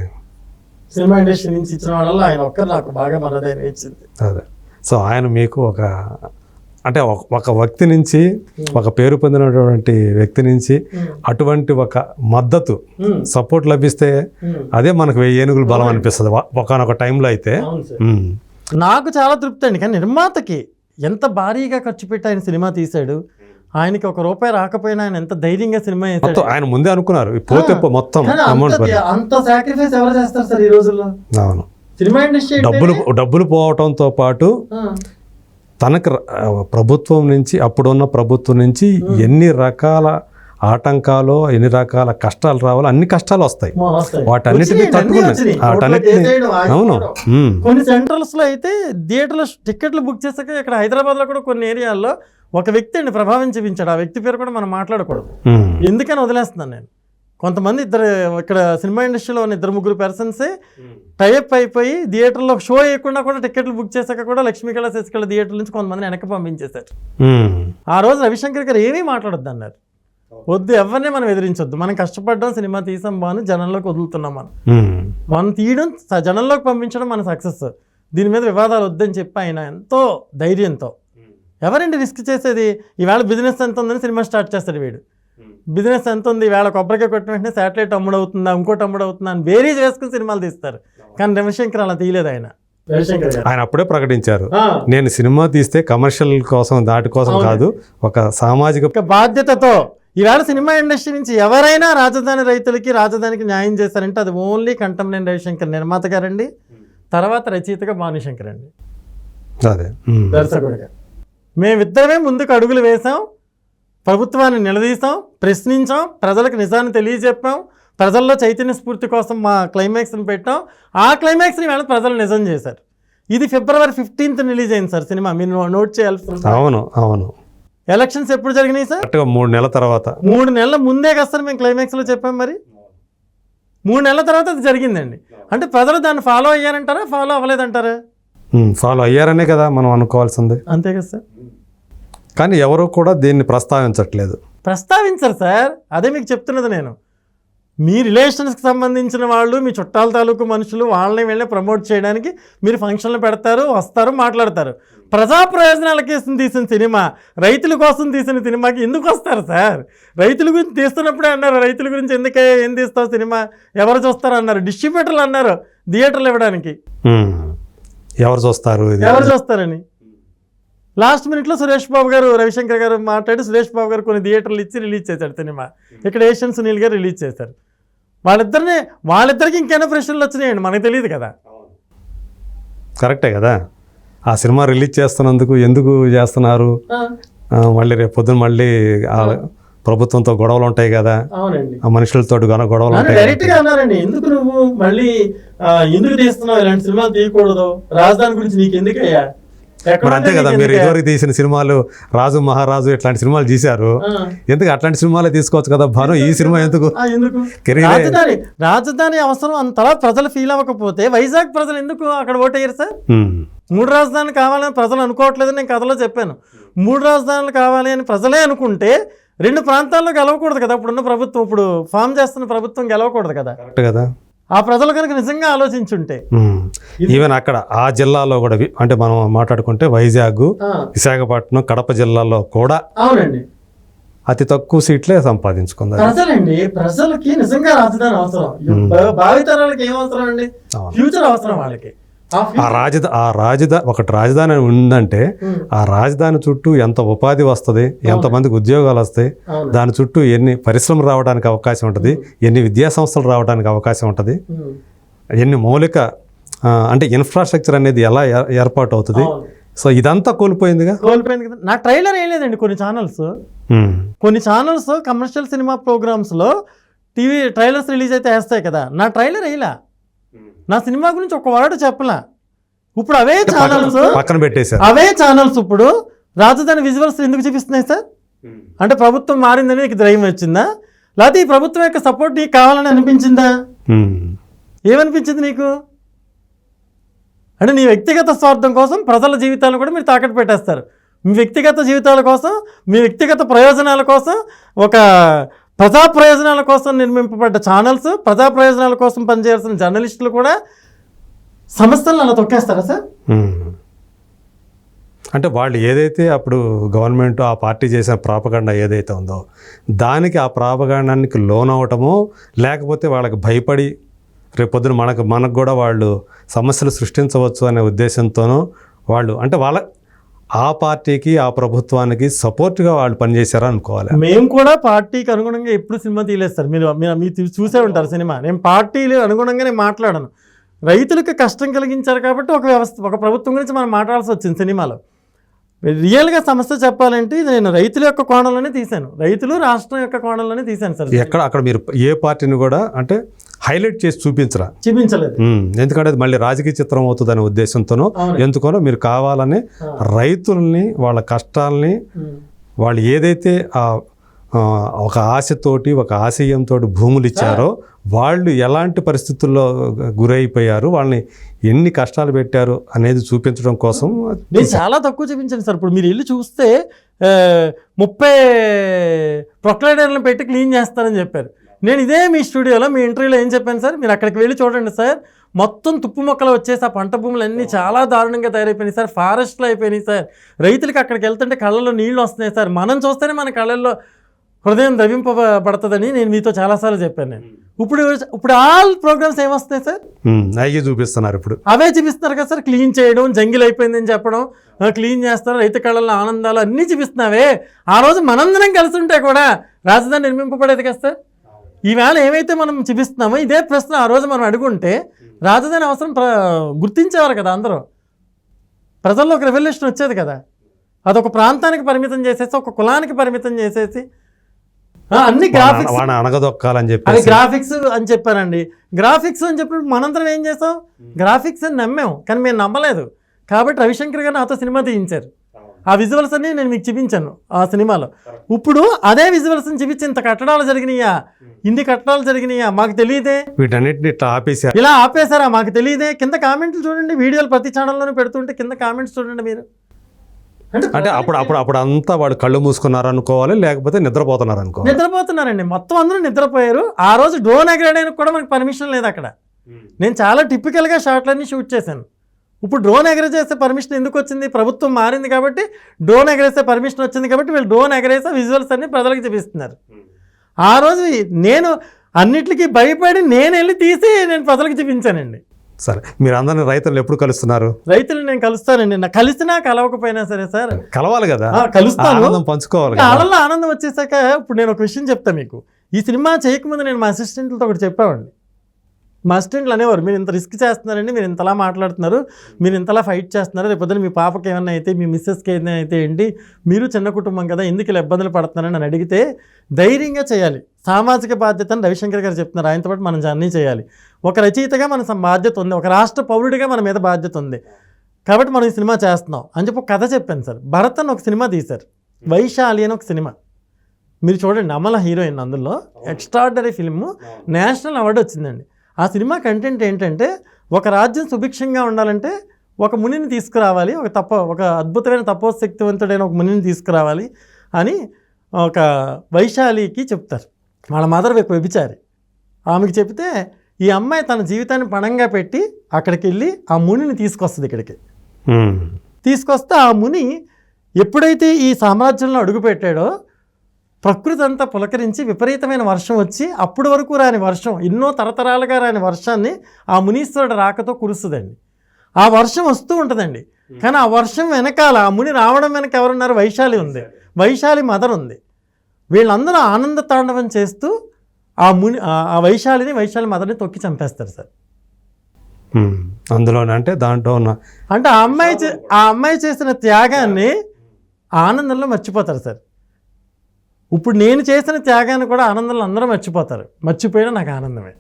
సినిమా ఇండస్ట్రీ నుంచి ఇచ్చిన వాళ్ళలో ఆయన ఒక్కరు నాకు బాగా మనోధైర్యం ఇచ్చింది. అదే. సో ఆయన మీకు ఒక వ్యక్తి నుంచి, ఒక పేరు పొందినటువంటి వ్యక్తి నుంచి అటువంటి ఒక మద్దతు, సపోర్ట్ లభిస్తే అదే మనకు 1000 ఏనుగులు బలం అనిపిస్తుంది ఒకనొక టైంలో అయితే. నాకు చాలా తృప్తి అండి. కానీ నిర్మాతకి ఎంత భారీగా ఖర్చు పెట్టి ఆయన సినిమా తీశాడు. ఆయనకి ₹1 రాకపోయినా ఆయన ఎంత ధైర్యంగా సినిమా చేశాడు. ఆయన ముందే అనుకున్నారు పోతే మొత్తం అమౌంట్. అంత సాక్రిఫైస్ ఎవరు చేస్తారు సార్ ఈ రోజుల్లో? అవును, సినిమా ఇండస్ట్రీ డబ్బులు పోవటంతో పాటు తనకు ప్రభుత్వం నుంచి, అప్పుడున్న ప్రభుత్వం నుంచి ఎన్ని రకాల ఆటంకాలు, ఎన్ని రకాల కష్టాలు రావాలో అన్ని కష్టాలు వస్తాయి. వాటన్నిటిని తట్టుకున్నాయి. అవును, కొన్ని సెంటర్స్ లో అయితే థియేటర్లో టికెట్లు బుక్ చేసాక ఇక్కడ హైదరాబాద్ లో కూడా కొన్ని ఏరియాల్లో ఒక వ్యక్తి అండి ప్రభావం చూపించాడు. ఆ వ్యక్తి పేరు కూడా మనం మాట్లాడకూడదు, ఎందుకని వదిలేస్తున్నాను నేను. కొంతమంది ఇక్కడ సినిమా ఇండస్ట్రీలో ఉన్న 2-3 పర్సన్సే టైఅప్ అయిపోయి థియేటర్లో షో వేయకుండా కూడా టికెట్లు బుక్ చేశాక కూడా లక్ష్మీకళ శశికళ థియేటర్ నుంచి కొంతమందిని వెనక్కి పంపించేశారు. ఆ రోజు రవిశంకర్ గారు ఏమీ మాట్లాడొద్దు అన్నారు. వద్దు, ఎవరిని మనం ఎదిరించొద్దు, మనం కష్టపడ్డాం, సినిమా తీసాం బాను, జనంలోకి వదులుతున్నాం. మనం తీయడం, జనంలోకి పంపించడం మన సక్సెస్. దీని మీద వివాదాలు వద్దని చెప్పి ఆయన ఎంతో ధైర్యంతో, ఎవరండి రిస్క్ చేసేది? ఈవేళ బిజినెస్ ఎంత ఉందని సినిమా స్టార్ట్ చేస్తాడు వీడు. బిజినెస్ ఎంత ఉంది, వేళ కొబ్బరికాయ కొట్టిన వెంటనే శాటిలైట్ అమ్ముడవుతుందా, ఇంకోటి అమ్ముడవుతుందా అని బేరీజ్ వేసుకుని సినిమాలు తీస్తారు. కానీ రవిశంకర్ అలా తీయలేదు. ఆయన అప్పుడే ప్రకటించారు, నేను సినిమా తీస్తే కమర్షియల్ కోసం, దాటి కోసం కాదు, ఒక సామాజిక బాధ్యతతో ఈవేళ సినిమా ఇండస్ట్రీ నుంచి ఎవరైనా రాజధాని రైతులకి రాజధానికి న్యాయం చేశారంటే అది ఓన్లీ కంటంనేని రవిశంకర్ నిర్మాత గారండి, తర్వాత రచయితగా భానుశంకర్ అండి, అదే దర్శకుడిగా. మేమిద్దరమే ముందుకు అడుగులు వేసాం, ప్రభుత్వాన్ని నిలదీసాం, ప్రశ్నించాం, ప్రజలకు నిజాన్ని తెలియజెప్పాం, ప్రజల్లో చైతన్య స్ఫూర్తి కోసం మా క్లైమాక్స్ని పెట్టాం. ఆ క్లైమాక్స్ని వేళ ప్రజలు నిజం చేశారు. ఇది February 15th రిలీజ్ అయింది సార్ సినిమా. మీరు నోట్ చేయాల్సి. అవును. ఎలక్షన్స్ ఎప్పుడు జరిగినాయి సార్? 3 నెలల తర్వాత. 3 నెలల ముందే కదా సార్ మేము క్లైమాక్స్లో చెప్పాం. మరి 3 నెలల తర్వాత అది జరిగిందండి. అంటే ప్రజలు దాన్ని ఫాలో అయ్యారంటారా, ఫాలో అవ్వలేదంటారా? ఫాలో అయ్యారనే కదా మనం అనుకోవాల్సింది. అంతే కదా సార్. కానీ ఎవరు కూడా దీన్ని ప్రస్తావించట్లేదు. ప్రస్తావించరు సార్. అదే మీకు చెప్తున్నది నేను. మీ రిలేషన్స్కి సంబంధించిన వాళ్ళు, మీ చుట్టాల తాలూకు మనుషులు, వాళ్ళని వెళ్ళి ప్రమోట్ చేయడానికి మీరు ఫంక్షన్లు పెడతారు, వస్తారు, మాట్లాడతారు. ప్రజా ప్రయోజనాల కోసం తీసిన సినిమా, రైతుల కోసం తీసిన సినిమాకి ఎందుకు వస్తారు సార్? రైతుల గురించి తీస్తున్నప్పుడే అన్నారు, రైతుల గురించి ఎందుకే ఏం తీస్తావు సినిమా, ఎవరు చూస్తారు అన్నారు. డిస్ట్రిబ్యూటర్లు అన్నారు థియేటర్లు ఇవ్వడానికి. ఎవరు చూస్తారని లాస్ట్ మినిట్లో సురేష్ బాబు గారు, రవిశంకర్ గారు మాట్లాడి సురేష్ బాబు గారు కొన్ని థియేటర్లు ఇచ్చి రిలీజ్ చేశాడు సినిమా. ఇక్కడ ఏషియన్ సునీల్ గారు రిలీజ్ చేశారు. వాళ్ళిద్దరికి ఇంకేమైనా ప్రశ్నలు వచ్చినాయండి, మనకు తెలియదు కదా. కరెక్టే కదా. ఆ సినిమా రిలీజ్ చేస్తున్నందుకు ఎందుకు చేస్తున్నారు, మళ్ళీ రేపు పొద్దున మళ్ళీ ప్రభుత్వంతో గొడవలు ఉంటాయి కదా, అవునండి, ఆ మనుషులతో గొడవలు ఉంటాయి. డైరెక్ట్ గా అన్నారండి, ఎందుకు నువ్వు మళ్ళీ ఎందుకు తీస్తున్నావు, ఇలాంటి సినిమాలు తీయకూడదు, రాజధాని గురించి నీకు ఎందుకయ్యా. మరి అంతే కదా, మీరు ఇదివరకు తీసిన సినిమాలు రాజు మహారాజు ఇట్లాంటి సినిమాలు తీశారు, ఎందుకు అట్లాంటి సినిమాలే తీసుకోవచ్చు కదా భాను, ఈ సినిమా ఎందుకు? రాజధాని అవసరం అంతలా ప్రజలు ఫీల్ అవ్వకపోతే వైజాగ్ ప్రజలు ఎందుకు అక్కడ ఓటయ్యారు సార్? 3 రాజధానులు కావాలని ప్రజలు అనుకోవట్లేదని నేను కథలో చెప్పాను. 3 రాజధానులు కావాలి అని ప్రజలే అనుకుంటే 2 ప్రాంతాల్లో గెలవకూడదు కదా. ఇప్పుడున్న ప్రభుత్వం, ఇప్పుడు ఫామ్ చేస్తున్న ప్రభుత్వం గెలవకూడదు కదా. కదా ఆ ప్రజలు కనుక నిజంగా ఆలోచించుంటే. ఈవెన్ అక్కడ ఆ జిల్లాలో కూడా, అంటే మనం మాట్లాడుకుంటే వైజాగ్, విశాఖపట్నం, కడప జిల్లాలో కూడా అవునండి అతి తక్కువ సీట్లే సంపాదించుకుంది. ప్రజలండి, ప్రజలకి నిజంగా రాజధాని అవసరం, భావితరాలకి ఏం అవసరం అండి, ఫ్యూచర్ అవసరం వాళ్ళకి. ఒకటి రాజధాని ఉందంటే ఆ రాజధాని చుట్టూ ఎంత ఉపాధి వస్తుంది, ఎంతమందికి ఉద్యోగాలు వస్తాయి, దాని చుట్టూ ఎన్ని పరిశ్రమలు రావడానికి అవకాశం ఉంటుంది, ఎన్ని విద్యా సంస్థలు రావడానికి అవకాశం ఉంటుంది, ఎన్ని మౌలిక అంటే ఇన్ఫ్రాస్ట్రక్చర్ అనేది ఎలా ఏర్పాటు అవుతుంది. సో ఇదంతా కోల్పోయింది కదా. నా ట్రైలర్ ఏం లేదండి, కొన్ని ఛానల్స్ కమర్షియల్ సినిమా ప్రోగ్రామ్స్లో టీవీ ట్రైలర్స్ రిలీజ్ అయితే వేస్తాయి కదా, నా ట్రైలర్ వేయలా, నా సినిమా గురించి ఒక వర్డ్ చెప్పలా. ఇప్పుడు అవే ఛానల్స్ పక్కన పెట్టేశారు. అవే ఛానల్స్ ఇప్పుడు రాజధాని విజువల్స్ ఎందుకు చూపిస్తున్నాయి సార్? అంటే ప్రభుత్వం మారిందని నీకు ధైర్యం వచ్చిందా, లేకపోతే ఈ ప్రభుత్వం యొక్క సపోర్ట్ నీకు కావాలని అనిపించిందా? ఏమనిపించింది నీకు? అంటే నీ వ్యక్తిగత స్వార్థం కోసం ప్రజల జీవితాలను కూడా మీరు తాకట్టు పెట్టేస్తారు. మీ వ్యక్తిగత జీవితాల కోసం, మీ వ్యక్తిగత ప్రయోజనాల కోసం, ఒక ప్రజా ప్రయోజనాల కోసం నిర్మింపబడ్డ ఛానల్స్, ప్రజా ప్రయోజనాల కోసం పనిచేయాల్సిన జర్నలిస్టులు కూడా సంస్థలను అలా తొక్కేస్తారా సార్? అంటే వాళ్ళు ఏదైతే అప్పుడు గవర్నమెంట్ ఆ పార్టీ చేసిన ప్రాపగండా ఏదైతే ఉందో దానికి, ఆ ప్రాపగండానికి లోనవటమో, లేకపోతే వాళ్ళకి భయపడి రేపొద్దున మనకు కూడా వాళ్ళు సమస్యలు సృష్టించవచ్చు అనే ఉద్దేశంతోనూ వాళ్ళు, అంటే వాళ్ళ ఆ పార్టీకి, ఆ ప్రభుత్వానికి సపోర్ట్గా వాళ్ళు పనిచేశారా అనుకోవాలి. మేము కూడా పార్టీకి అనుగుణంగా ఎప్పుడు సినిమా తీయలేదు సార్. మీరు చూసే ఉంటారు సినిమా. నేను పార్టీలు అనుగుణంగా నేను మాట్లాడను. రైతులకు కష్టం కలిగించారు కాబట్టి ఒక ప్రభుత్వం గురించి మనం మాట్లాడాల్సి వచ్చింది సినిమాలో. రియల్గా సమస్య చెప్పాలంటే ఇది నేను రైతుల యొక్క కోణంలోనే తీశాను, రైతులు రాష్ట్రం యొక్క కోణంలోనే తీశాను సార్. అక్కడ మీరు ఏ పార్టీని కూడా అంటే హైలైట్ చేసి చూపించలేదు. ఎందుకంటే అది మళ్ళీ రాజకీయ చిత్రం అవుతుందనే ఉద్దేశంతోనో ఎందుకనో మీరు కావాలని రైతుల్ని, వాళ్ళ కష్టాలని, వాళ్ళు ఏదైతే ఒక ఆశతోటి, ఒక ఆశయంతో భూములు ఇచ్చారో వాళ్ళు ఎలాంటి పరిస్థితుల్లో గురైపోయారు, వాళ్ళని ఎన్ని కష్టాలు పెట్టారు అనేది చూపించడం కోసం నేను చాలా తక్కువ చూపించాను సార్. ఇప్పుడు మీరు వెళ్ళి చూస్తే 30 ప్రొక్లైడర్లను పెట్టి క్లీన్ చేస్తారని చెప్పారు. నేను ఇదే మీ స్టూడియోలో, మీ ఇంటర్వ్యూలో ఏం చెప్పాను సార్, మీరు అక్కడికి వెళ్ళి చూడండి సార్, మొత్తం తుప్పు మొక్కలు వచ్చేసి ఆ పంట భూములు అన్నీ చాలా దారుణంగా తయారైపోయినాయి సార్, ఫారెస్ట్లు అయిపోయినాయి సార్. రైతులకి అక్కడికి వెళ్తుంటే కళ్ళల్లో నీళ్లు వస్తున్నాయి సార్. మనం చూస్తేనే మన కళ్ళల్లో హృదయం ద్రవింపబడుతుందని నేను మీతో చాలాసార్లు చెప్పాను. నేను ఇప్పుడు ఆల్ ప్రోగ్రామ్స్ ఏమొస్తాయి సార్, అవే చూపిస్తున్నారు. ఇప్పుడు అవే చూపిస్తున్నారు కదా సార్. క్లీన్ చేయడం, జంగిల్ అయిపోయిందని చెప్పడం, క్లీన్ చేస్తారు, రైతు కళ్ళల్లో ఆనందాలు అన్నీ చూపిస్తున్నావే. ఆ రోజు మనందరం కలిసి ఉంటే కూడా రాజధాని నిర్మింపబడేది కదా సార్. ఈవేళ ఏమైతే మనం చూపిస్తున్నామో ఇదే ప్రశ్న ఆ రోజు మనం అడుగుంటే రాజధాని అవసరం గుర్తించేవారు కదా అందరూ. ప్రజల్లో ఒక రెవల్యూషన్ వచ్చేది కదా. అదొక ప్రాంతానికి పరిమితం చేసేసి, ఒక కులానికి పరిమితం చేసేసి, అన్ని గ్రాఫిక్స్ అనగదొక్కాలని చెప్పి అది గ్రాఫిక్స్ అని చెప్పానండి. గ్రాఫిక్స్ అని చెప్పినప్పుడు మనందరం ఏం చేసాం, గ్రాఫిక్స్ అని నమ్మాం. కానీ మేము నమ్మలేదు కాబట్టి రవిశంకర్ గారు నాతో సినిమా తీయించారు. ఆ విజువల్స్ అన్ని నేను మీకు చూపించాను ఆ సినిమాలో. ఇప్పుడు అదే విజువల్స్ చూపించి ఇంత కట్టడాలు జరిగినాయా, ఇన్ని కట్టడాలు జరిగినాయా మాకు తెలియదే, వీటన్నిటిని ఇట్లా ఆపేసారు. ఇలా ఆపేశారా మాకు తెలియదే. కింద కామెంట్లు చూడండి, వీడియోలు ప్రతి ఛానల్లోనే పెడుతుంటే కింద కామెంట్స్ చూడండి మీరు. అంటే అప్పుడు అంతా వాడు కళ్ళు మూసుకున్నారు అనుకోవాలి, లేకపోతే నిద్రపోతున్నారు అనుకోవాలి. నిద్రపోతున్నారండి, మొత్తం అందరూ నిద్రపోయారు. ఆ రోజు డ్రోన్ ఎగరడానికి కూడా మనకు పర్మిషన్ లేదు అక్కడ. నేను చాలా టిపికల్గా షాట్లన్నీ షూట్ చేశాను. ఇప్పుడు డ్రోన్ ఎగరేసే పర్మిషన్ ఎందుకు వచ్చింది, ప్రభుత్వం మారింది కాబట్టి డ్రోన్ ఎగరేసే పర్మిషన్ వచ్చింది కాబట్టి వీళ్ళు డ్రోన్ ఎగరేసే విజువల్స్ అన్ని ప్రజలకు చూపిస్తున్నారు. ఆ రోజు నేను అన్నిటికీ భయపడి నేను వెళ్ళి తీసి నేను ప్రజలకు చూపించానండి. సరే, మీరు అందరినీ రైతులు ఎప్పుడు కలుస్తున్నారు? రైతులు నేను కలుస్తానండి, కలిసినా కలవకపోయినా సరే సార్ కలవాలి కదా, కలుస్తాను, పంచుకోవాలి. వాళ్ళలో ఆనందం వచ్చేసాక ఇప్పుడు నేను ఒక విషయం చెప్తాను మీకు. ఈ సినిమా చేయకముందు నేను మా అసిస్టెంట్లతో ఒకటి చెప్పామండి. మా అసిస్టెంట్లు అనేవారు, మీరు ఇంత రిస్క్ చేస్తున్నారండి, మీరు ఇంతలా మాట్లాడుతున్నారు, మీరు ఇంతలా ఫైట్ చేస్తున్నారు, రేపు పొద్దున మీ పాపకి ఏమన్నా అయితే, మీ మిస్సెస్కి ఏదైనా అయితే ఏంటి, మీరు చిన్న కుటుంబం కదా, ఎందుకు ఇలా ఇబ్బందులు పడుతున్నారని నన్ను అడిగితే ధైర్యంగా చేయాలి, సామాజిక బాధ్యతను రవిశంకర్ గారు చెప్తున్నారు, ఆయనతో పాటు మనం అన్నీ చేయాలి. ఒక రచయితగా మన బాధ్యత ఉంది, ఒక రాష్ట్ర పౌరుడిగా మన మీద బాధ్యత ఉంది, కాబట్టి మనం ఈ సినిమా చేస్తున్నాం అని చెప్పి ఒక కథ చెప్పాను సార్. భరత్ అని ఒక సినిమా తీశారు, వైశాలి అని ఒక సినిమా, మీరు చూడండి, అమల హీరోయిన్, అందులో ఎక్స్ట్రాడినరీ ఫిల్మ్, నేషనల్ అవార్డు వచ్చిందండి. ఆ సినిమా కంటెంట్ ఏంటంటే, ఒక రాజ్యం సుభిక్షంగా ఉండాలంటే ఒక మునిని తీసుకురావాలి, ఒక అద్భుతమైన తపోశక్తివంతుడైన ఒక మునిని తీసుకురావాలి అని ఒక వైశాలికి చెప్తారు. వాళ్ళ మదర్ వ్యభిచారి, ఆమెకి చెప్తే ఈ అమ్మాయి తన జీవితాన్ని పణంగా పెట్టి అక్కడికి వెళ్ళి ఆ మునిని తీసుకొస్తుంది ఇక్కడికి. తీసుకొస్తే ఆ ముని ఎప్పుడైతే ఈ సామ్రాజ్యంలో అడుగుపెట్టాడో ప్రకృతి అంతా పులకరించి విపరీతమైన వర్షం వచ్చి అప్పటి వరకు రాని వర్షం, ఎన్నో తరతరాలుగా రాని వర్షాన్ని ఆ మునీశ్వరుడు రాకతో కురుస్తుందండి. ఆ వర్షం వస్తూ ఉంటుందండి, కానీ ఆ వర్షం వెనకాల ఆ ముని రావడం వెనక ఎవరున్నారు, వైశాలి ఉంది, వైశాలి మదర్ ఉంది. వీళ్ళందరూ ఆనంద తాండవం చేస్తూ ఆ వైశాలి మదర్ని తొక్కి చంపేస్తారు సార్. అందులోనే అంటే దాంట్లో ఉన్న అంటే ఆ అమ్మాయి చేసిన త్యాగాన్ని ఆనందంలో మర్చిపోతారు సార్. ఇప్పుడు నేను చేసిన త్యాగాన్ని కూడా ఆనందంలో అందరూ మర్చిపోతారు, మర్చిపోయినా నాకు ఆనందమే.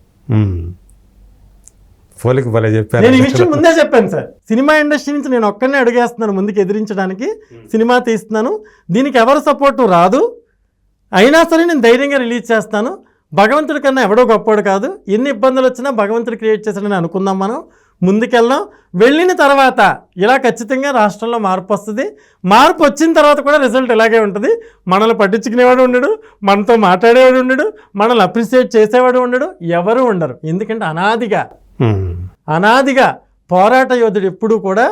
నేను ఈ విషయం ముందే చెప్పాను సార్. సినిమా ఇండస్ట్రీ నుంచి నేను ఒక్కనే అడుగేస్తున్నాను ముందుకు ఎదిరించడానికి, సినిమా తీస్తున్నాను, దీనికి ఎవరు సపోర్టు రాదు, అయినా సరే నేను ధైర్యంగా రిలీజ్ చేస్తాను. భగవంతుడి కన్నా ఎవడో గొప్పవాడు కాదు, ఎన్ని ఇబ్బందులు వచ్చినా భగవంతుడు క్రియేట్ చేశాడని అనుకుందాం, మనం ముందుకెళ్దాం. వెళ్ళిన తర్వాత ఇలా ఖచ్చితంగా రాష్ట్రంలో మార్పు వస్తుంది. మార్పు వచ్చిన తర్వాత కూడా రిజల్ట్ ఇలాగే ఉంటుంది. మనల్ని పట్టించుకునేవాడు ఉండడు, మనతో మాట్లాడేవాడు ఉండడు, మనల్ని అప్రిషియేట్ చేసేవాడు ఉండడు, ఎవరు ఉండరు. ఎందుకంటే అనాదిగా పోరాట యోధుడు ఎప్పుడూ కూడా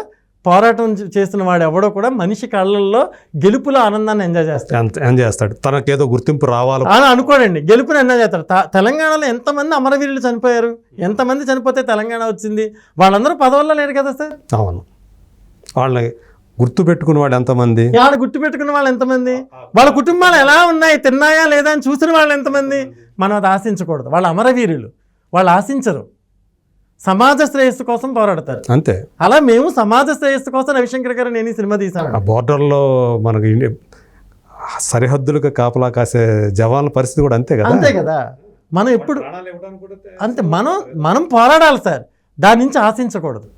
పోరాటం చేసిన వాడు ఎవడో కూడా మనిషి కళ్ళల్లో గెలుపులో ఆనందాన్ని ఎంజాయ్ చేస్తాడు. తనకేదో గుర్తింపు రావాలి అని అనుకోడండి, గెలుపుని ఎంజాయ్ చేస్తాడు. తెలంగాణలో ఎంతమంది అమరవీరులు చనిపోయారు, ఎంతమంది చనిపోతే తెలంగాణ వచ్చింది, వాళ్ళందరూ పదవుల్లో లేరు కదా సార్. అవును, వాళ్ళని గుర్తుపెట్టుకున్న వాడు ఎంతమంది, వాళ్ళు గుర్తుపెట్టుకున్న వాళ్ళు ఎంతమంది, వాళ్ళ కుటుంబాలు ఎలా ఉన్నాయి, తిన్నాయా లేదా అని చూసిన వాళ్ళు ఎంతమంది. మనం అది ఆశించకూడదు. వాళ్ళ అమరవీరులు, వాళ్ళు ఆశించరు, సమాజ శ్రేయస్సు కోసం పోరాడతారు అంతే. అలా మేము సమాజ శ్రేయస్సు కోసం రవిశంకర్ గారు నేను ఈ సినిమా తీశాను. ఆ బోర్డర్లో మనకి సరిహద్దులుగా కాపలా కాసే జవాన్ల పరిస్థితి కూడా అంతే కదా. మనం ఎప్పుడు అంతే, మనం పోరాడాలి సార్, దాని నుంచి ఆశించకూడదు.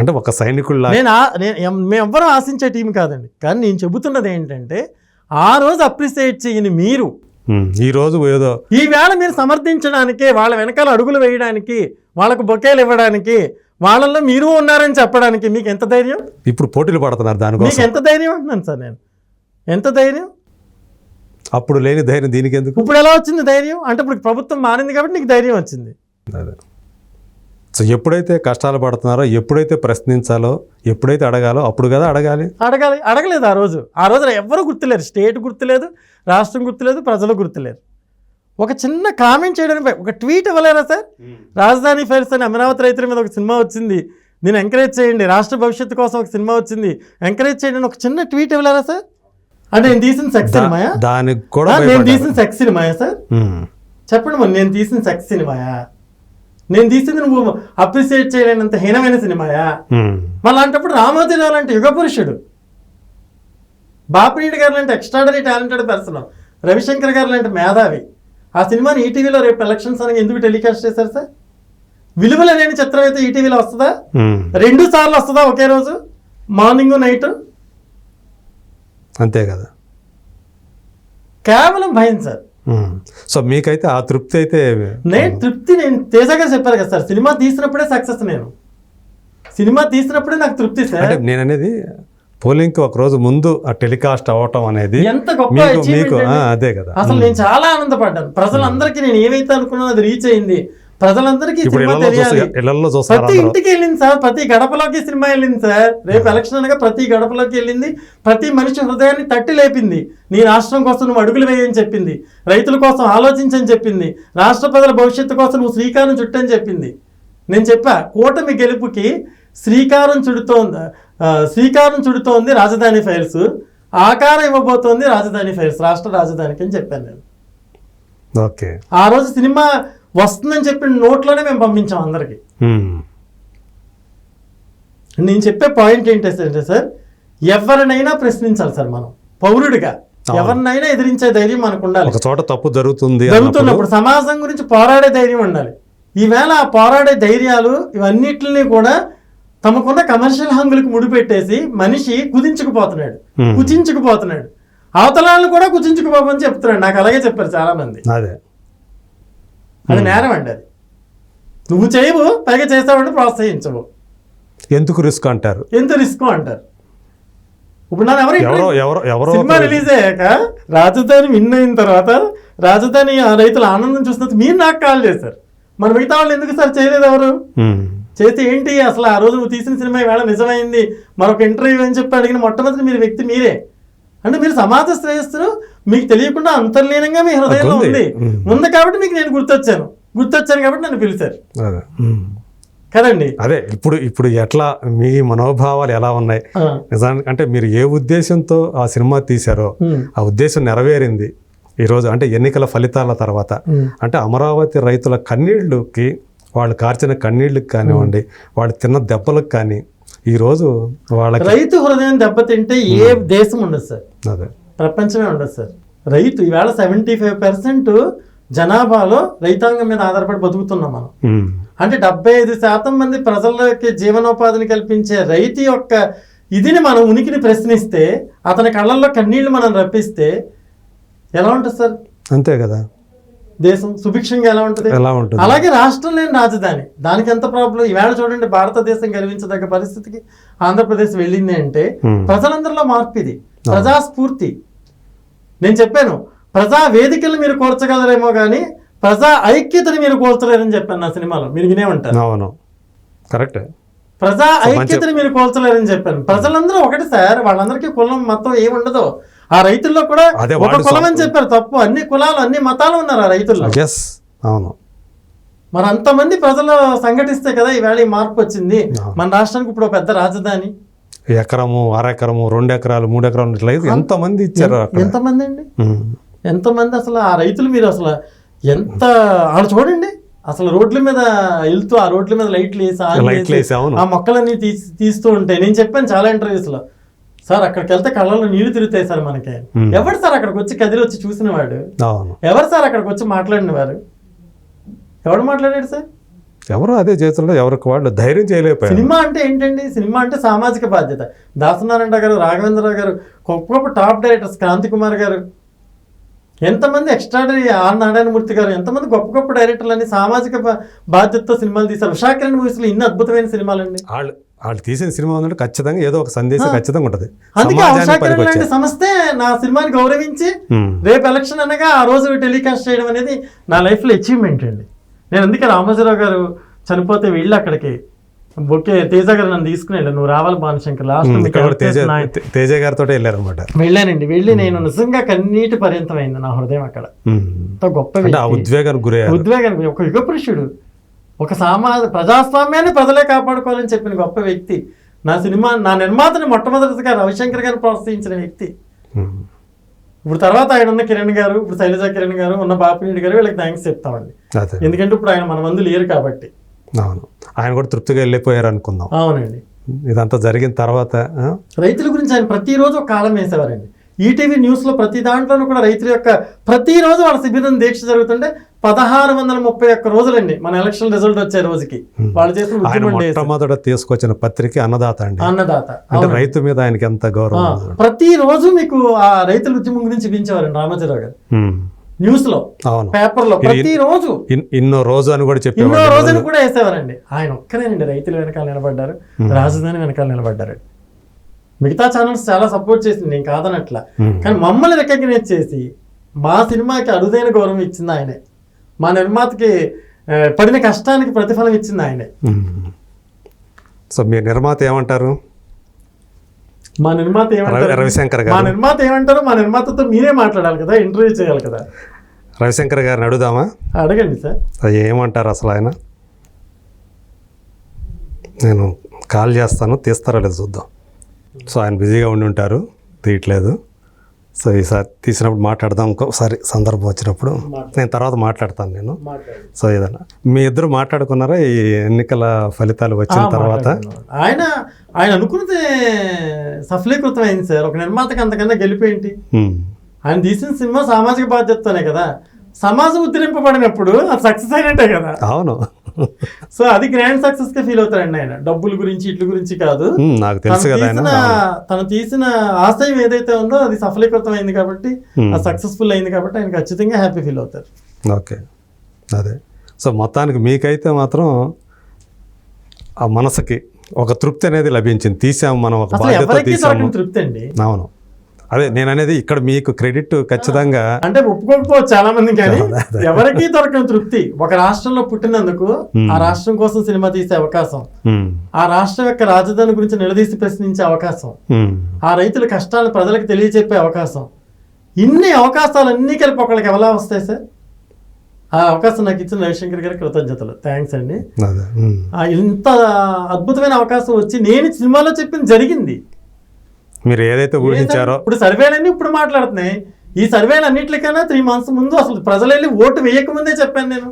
అంటే ఒక సైనికుడు మేమెవ్వరూ ఆశించే టీం కాదండి. కానీ నేను చెబుతున్నది ఏంటంటే, ఆ రోజు అప్రిషియేట్ చేయని మీరు ఈరోజు ఏదో ఈవేళ మీరు సమర్థించడానికి, వాళ్ళ వెనకాల అడుగులు వేయడానికి, వాళ్ళకు బొకేలు ఇవ్వడానికి, వాళ్ళల్లో మీరు ఉన్నారని చెప్పడానికి మీకు ఎంత ధైర్యం? ఇప్పుడు పోటీలు పడుతున్నారు దానికోసం. మీకు ఎంత ధైర్యం అంటున్నాను సార్ నేను, ఎంత ధైర్యం? అప్పుడు లేని ధైర్యం దీనికి ఎందుకు? ఇప్పుడు ఎలా వచ్చింది ధైర్యం? అంటే ఇప్పుడు ప్రభుత్వం మారింది కాబట్టి నీకు ధైర్యం వచ్చింది. సో ఎప్పుడైతే కష్టాలు పడుతున్నారో, ఎప్పుడైతే ప్రశ్నించాలో, ఎప్పుడైతే అడగాలో అప్పుడు కదా అడగలేదు. ఆ రోజు ఎవరు గుర్తులేరు, స్టేట్ గుర్తులేదు, రాష్ట్రం గుర్తులేదు, ప్రజలు గుర్తులేరు. ఒక చిన్న కామెంట్ చేయడానికి ఒక ట్వీట్ ఇవ్వలేరా సార్? రాజధాని ఫైల్స్ అని అమరావతి రైతుల మీద ఒక సినిమా వచ్చింది, దీన్ని ఎంకరేజ్ చేయండి, రాష్ట్ర భవిష్యత్తు కోసం ఒక సినిమా వచ్చింది, ఎంకరేజ్ చేయండి అని ఒక చిన్న ట్వీట్ ఇవ్వలేరా సార్? అంటే నేను తీసిన సెక్స్ సినిమాయా? దానికి కూడా నేను భయపడ్డారు. తీసిన సెక్స్ సినిమాయా సార్? చెప్పండి మరి, నేను తీసిన సెక్స్ సినిమాయా? నేను తీసింది నువ్వు అప్రిసియేట్ చేయలేనంత హీనమైన సినిమాయా? మళ్ళీ అలాంటప్పుడు రామోజీరావు లాంటి యుగ పురుషుడు, బాపిరెడ్డి గారు లాంటి ఎక్స్ట్రాడనరీ టాలెంటెడ్ పర్సన్, రవిశంకర్ గారు లాంటి మేధావి ఆ సినిమాని ఈటీవీలో రేపు ఎలక్షన్స్ అని ఎందుకు టెలికాస్ట్ చేశారు సార్? విలువలు లేని చిత్రం అయితే ఈటీవీలో వస్తుందా? 2 సార్లు వస్తుందా ఒకే రోజు, మార్నింగ్ నైట్? అంతే కదా. కేవలం భయం సార్. సో మీకైతే ఆ తృప్తి అయితే నేను తేజ గారు చెప్పారు కదా సార్, సినిమా తీసినప్పుడే సక్సెస్. సినిమా తీసినప్పుడే నాకు తృప్తి సార్. అంటే నేను అనేది పోలింగ్కి ఒక రోజు ముందు ఆ టెలికాస్ట్ అవ్వటం అనేది ఎంత గొప్ప మీకు achievement అండి. అదే కదా. అసలు నేను చాలా ఆనందపడ్డాను. ప్రజలందరికీ నేను ఏమైతే అనుకున్నానో అది రీచ్ అయింది. ప్రజలందరికీ ఇప్పుడు సినిమా తెలియాలి. ఇళ్లలో చూస్తారు ప్రతి ఇంటికి వెళ్ళింది సార్, ప్రతి గడపలోకి సినిమా వెళ్ళింది సార్. రేపు ఎలక్షన్ అనగా ప్రతి గడపలోకి వెళ్ళింది, ప్రతి మనిషి హృదయాన్ని తట్టి లేపింది. నీ రాష్ట్రం కోసం నువ్వు అడుగులు వేయని చెప్పింది, రైతుల కోసం ఆలోచించని చెప్పింది, రాష్ట్ర ప్రజల భవిష్యత్తు కోసం నువ్వు శ్రీకారం చుట్టని చెప్పింది. నేను చెప్పా, కూటమి గెలుపుకి శ్రీకారం చుడుతోంది రాజధాని ఫైల్స్, ఆకారం ఇవ్వబోతోంది రాజధాని ఫైల్స్, రాష్ట్ర రాజధానికి అని చెప్పాను నేను. ఓకే, ఆ రోజు సినిమా వస్తుందని చెప్పిన నోట్లోనే మేము పంపించాం అందరికి. నేను చెప్పే పాయింట్ ఏంటంటే సార్, ఎవరినైనా ప్రశ్నించాలి సార్. మనం పౌరుడిగా ఎవరినైనా ఎదిరించే ధైర్యం మనకు ఉండాలి. ఒక చోట తప్పు జరుగుతున్నప్పుడు సమాజం గురించి పోరాడే ధైర్యం ఉండాలి. ఈవేళ ఆ పోరాడే ధైర్యాలు ఇవన్నిటిని కూడా తమకున్న కమర్షియల్ హంగులకు ముడిపెట్టేసి మనిషి కుచించుకుపోతున్నాడు. అవతలాలను కూడా కుచించుకుపోమని చెప్తున్నాడు. నాకు అలాగే చెప్పారు చాలా మంది. అది నేరం అండి. అది నువ్వు చేయవు, పైగా చేస్తావంటే ప్రోత్సహించవు. ఎందుకు రిస్క్ అంటారు? ఇప్పుడు నన్ను ఎవరు సినిమా రిలీజ్ అయ్యాక రాజధాని విన్ అయిన తర్వాత రాజధాని ఆ రైతుల ఆనందం చూసినందుకు మీరు నాకు కాల్ చేశారు. మరి మిగతా వాళ్ళు ఎందుకు సార్ చేయలేదు? ఎవరు చేస్తే ఏంటి అసలు? ఆ రోజు నువ్వు తీసిన సినిమా ఈవేళ నిజమైంది, మరొక ఇంటర్వ్యూ అని చెప్పి అడిగిన మొట్టమొదటి వ్యక్తి మీరే. అంటే మీరు సమాజ శ్రేయస్సును మీకు తెలియకుండా అంతర్లీనంగా మీ హృదయంలో ఉంది కాబట్టి మీకు నేను గుర్తొచ్చాను కాబట్టి నన్ను పిలిచారు కదండి. అదే ఇప్పుడు ఎట్లా మీ మనోభావాలు ఎలా ఉన్నాయి నిజానికి? అంటే మీరు ఏ ఉద్దేశంతో ఆ సినిమా తీశారో ఆ ఉద్దేశం నెరవేరింది ఈరోజు. అంటే ఎన్నికల ఫలితాల తర్వాత అంటే అమరావతి రైతుల కన్నీళ్ళకి, వాళ్ళు కార్చిన కన్నీళ్ళకి కానివ్వండి, వాళ్ళు తిన్న దెబ్బలకు కానీ ఈరోజు వాళ్ళకి రైతు హృదయం దెబ్బతింటే ఏ దేశం ఉండదు సార్, అదే ప్రపంచమే ఉండదు సార్. రైతు ఈవేళ 75% జనాభాలో రైతాంగం మీద ఆధారపడి బతుకుతున్నాం మనం. అంటే 75% మంది ప్రజలకి జీవనోపాధిని కల్పించే రైతు యొక్క ఇదిని మనం ఉనికిని ప్రశ్నిస్తే, అతని కళ్ళల్లో కన్నీళ్లు మనం రప్పిస్తే ఎలా ఉంటుంది సార్? అంతే కదా. దేశం సుభిక్షంగా ఎలా ఉంటుంది? అలాగే రాష్ట్రం లేని రాజధాని, దానికి ఎంత ప్రాబ్లం? ఈవేళ చూడండి, భారతదేశం గర్వించదగ్గ పరిస్థితికి ఆంధ్రప్రదేశ్ వెళ్ళింది అంటే ప్రజలందరిలో మార్పు. ఇది ప్రజాస్ఫూర్తి. నేను చెప్పాను, ప్రజా వేదికలు మీరు కోర్చగలరేమో కానీ ప్రజా ఐక్యతని మీరు కోల్చలేరని చెప్పాను నా సినిమాలో. మీరు వినే ఉంటారు. అవును, కరెక్ట్. ప్రజా ఐక్యతని మీరు కోల్చలేరని చెప్పాను. ప్రజలందరూ ఒకటి సార్, వాళ్ళందరికీ కులం మతం ఏముండదు. ఆ రైతుల్లో కూడా ఒక కులం అని చెప్పారు, తప్పు. అన్ని కులాలు అన్ని మతాలు ఉన్నారు ఆ రైతుల్లో. అవును. మరి అంతమంది ప్రజలు సంఘటిస్తే కదా ఈవేళ ఈ మార్పు వచ్చింది. మన రాష్ట్రానికి ఇప్పుడు పెద్ద రాజధాని, ఎకరము, 1/2 ఎకరము, 2 ఎకరాలు, 3 ఎకరాలు ఎంతమంది ఇచ్చారు? ఎంతమంది అండి? ఎంతమంది? అసలు ఆ రైతులు మీరు అసలు ఎంత వాళ్ళు చూడండి, అసలు రోడ్ల మీద వెళ్తూ ఆ రోడ్ల మీద లైట్లు వేసి ఆ మొక్కలన్నీ తీస్తూ ఉంటాయి. నేను చెప్పాను చాలా ఇంటర్వ్యూస్ లో, సార్ అక్కడికి వెళ్తే కళ్ళలో నీళ్లు తిరుగుతాయి సార్ మనకి. ఎవరు సార్ అక్కడికి వచ్చి కదిలి వచ్చి చూసిన వాడు? ఎవరు సార్ అక్కడికి వచ్చి మాట్లాడిన వారు? ఎవడు మాట్లాడాడు సార్? ఎవరు అదే చేతుల్లో ఎవరికి వాళ్ళు ధైర్యం చేయలేకపోయారు. సినిమా అంటే ఏంటండి? సినిమా అంటే సామాజిక బాధ్యత. దాసనారాయణ గారు, రాఘవేంద్రరావు గారు, గొప్ప టాప్ డైరెక్టర్స్, క్రాంతి కుమార్ గారు, ఎంతమంది ఎక్స్ట్రాడనరీ, ఆర్ నారాయణమూర్తి గారు, ఎంతమంది గొప్ప డైరెక్టర్లు అని సామాజిక బాధ్యతతో సినిమాలు తీశారు. ఉషాకిరణ్ మూవీస్లో ఇన్ని అద్భుతమైన సినిమాలండి. వాళ్ళు తీసిన సినిమా ఉందంటే ఖచ్చితంగా ఏదో ఒక సందేశం ఖచ్చితంగా ఉంటుంది. అందుకే ఉషాకిరణ్ లాంటి సంస్థే నా సినిమాని గౌరవించి రేపు ఎలక్షన్ అనగా ఆ రోజు టెలికాస్ట్ చేయడం అనేది నా లైఫ్లో అచీవ్మెంట్ అండి. నేను అందుకే రామోజీరావు గారు చనిపోతే వెళ్ళి అక్కడికి బొకే తేజ గారు నన్ను తీసుకుని వెళ్ళాను, నువ్వు రావాలి భానుశంకర్, లాస్ట్ తేజ గారితో వెళ్ళారనమాట. వెళ్ళానండి. వెళ్ళి నేను నిజంగా కన్నీటి పర్యంతమైంది నా హృదయం అక్కడ. గొప్ప ఉద్వేగానికి ఒక యుగ పురుషుడు, ఒక ప్రజాస్వామ్యాన్ని ప్రజలే కాపాడుకోవాలని చెప్పిన గొప్ప వ్యక్తి. నా నిర్మాతని మొట్టమొదటిగా రవిశంకర్ గారిని ప్రోత్సహించిన వ్యక్తి. ఇప్పుడు తర్వాత ఆయన ఉన్న కిరణ్ గారు, ఇప్పుడు శైలజా కిరణ్ గారు, ఉన్న బాపిరెడ్డి గారు వీళ్ళకి థ్యాంక్స్ చెప్తామండి. అదే ఎందుకంటే ఇప్పుడు ఆయన మన మందు లేరు కాబట్టి. అవును, ఆయన కూడా తృప్తిగా వెళ్ళిపోయారు అనుకుందాం. అవునండి. ఇదంతా జరిగిన తర్వాత రైతుల గురించి ఆయన ప్రతిరోజు ఒక కాలం వేసేవారండి. ఈటీవీ న్యూస్లో ప్రతి దాంట్లోనూ కూడా రైతుల యొక్క ప్రతిరోజు వాళ్ళ శిబిరం దీక్ష జరుగుతుంటే 1631 రోజులండి మన ఎలక్షన్ రిజల్ట్ వచ్చే రోజుకి వాళ్ళు చేసిన ఆయన ఉద్యమం డేస్. మొట్టమొదట తీసుకొచ్చిన పత్రిక అన్నదాత అండి. అన్నదాత అంటే రైతు మీద ఆయనకి ఎంత గౌరవం ఉంది. ప్రతిరోజు మీకు ఆ రైతుల ఉద్యమం గురించి చూపించేవారండి రామాచారావు గారు ఉమ్. న్యూస్ లో, అవును, పేపర్ లో ప్రతిరోజు ఇన్నో రోజు అని కూడా ఎన్నో చెప్పేవారు. రోజులు కూడా వేసేవారండి. ఆయన ఒక్కరేనండి రైతుల వెనకాల నిలబడ్డారు, రాజధాని వెనకాల నిలబడ్డారు. మిగతా ఛానల్స్ చాలా సపోర్ట్ చేసింది, నేను కాదనట్లా. కానీ మమ్మల్ని రికగ్నైజ్ చేసి మా సినిమాకి అరుదైన గౌరవం ఇచ్చింది ఆయనే. మా నిర్మాతకి పడిన కష్టానికి ప్రతిఫలం ఇచ్చింది ఆయనే. సో మీ నిర్మాత ఏమంటారు? మా నిర్మాత ఏమంటారు? రవిశంకర్ మా గారు. నిర్మాత ఏమంటారు? మా నిర్మాతతో మీరే మాట్లాడాలి కదా, ఇంటర్వ్యూ చేయాలి కదా. రవిశంకర్ గారిని అడుగుదామా? అడగండి సార్. అది ఏమంటారు అసలు ఆయన? నేను కాల్ చేస్తాను, తీస్తారా లేదు చూద్దాం. సో ఆయన బిజీగా ఉండి ఉంటారు, తీయట్లేదు. సో ఈసారి తీసినప్పుడు మాట్లాడదాం, ఇంకోసారి సందర్భం వచ్చినప్పుడు నేను తర్వాత మాట్లాడతాను నేను. సో ఏదన్నా మీ ఇద్దరు మాట్లాడుకున్నారా ఈ ఎన్నికల ఫలితాలు వచ్చిన తర్వాత? ఆయన అనుకున్నదే సఫలీకృతం అయింది సార్. ఒక నిర్మాతకి అంతకన్నా గెలిపేంటి? ఆయన తీసిన సినిమా సామాజిక బాధ్యతతోనే కదా. సమాజం ఉద్ధరింపబడినప్పుడు అది సక్సెస్ అయినట్టే కదా. అవును. సో అది గ్రాండ్ సక్సెస్ గా ఫీల్ అవుతారండి ఆయన. డబ్బుల గురించి ఇట్ల గురించి కాదు, నాకు తెలుసు కదా. తను తీసిన ఆశయం ఏదైతే ఉందో అది సఫలీకృతం అయింది కాబట్టి, అది సక్సెస్ఫుల్ అయింది కాబట్టి ఆయన ఖచ్చితంగా హ్యాపీ ఫీల్ అవుతారు. ఓకే, అదే. సో మొత్తానికి మీకైతే మాత్రం ఆ మనసుకి ఒక తృప్తి అనేది లభించింది. తీసాము మనం, ఒక బాధ్యత తీసాము. తృప్తి అండి. అవును, అదే నేను అనేది. ఇక్కడ మీకు క్రెడిట్ ఖచ్చితంగా అంటే ఒప్పుకోకపోవచ్చు చాలా మంది, కానీ ఎవరికీ దొరకని తృప్తి. ఒక రాష్ట్రంలో పుట్టినందుకు ఆ రాష్ట్రం కోసం సినిమా తీసే అవకాశం, ఆ రాష్ట్రం యొక్క రాజధాని గురించి నిలదీసి ప్రశ్నించే అవకాశం, ఆ రైతుల కష్టాలను ప్రజలకు తెలియజెప్పే అవకాశం, ఇన్ని అవకాశాలన్నీ కలిపి ఒకళ్ళకి ఎలా వస్తాయి సార్? ఆ అవకాశం నాకు ఇచ్చిన రవిశంకర్ గారికి కృతజ్ఞతలు, థ్యాంక్స్ అండి. ఇంత అద్భుతమైన అవకాశం వచ్చి నేను సినిమాలో చెప్పింది జరిగింది. మీరు ఏదైతే ఊహించారో. ఇప్పుడు సర్వేలన్నీ ఇప్పుడు మాట్లాడుతున్నాయి. ఈ సర్వేలు అన్నింటికైనా 3 months ముందు అసలు ప్రజలు వెళ్ళి ఓటు వేయకముందే చెప్పాను నేను.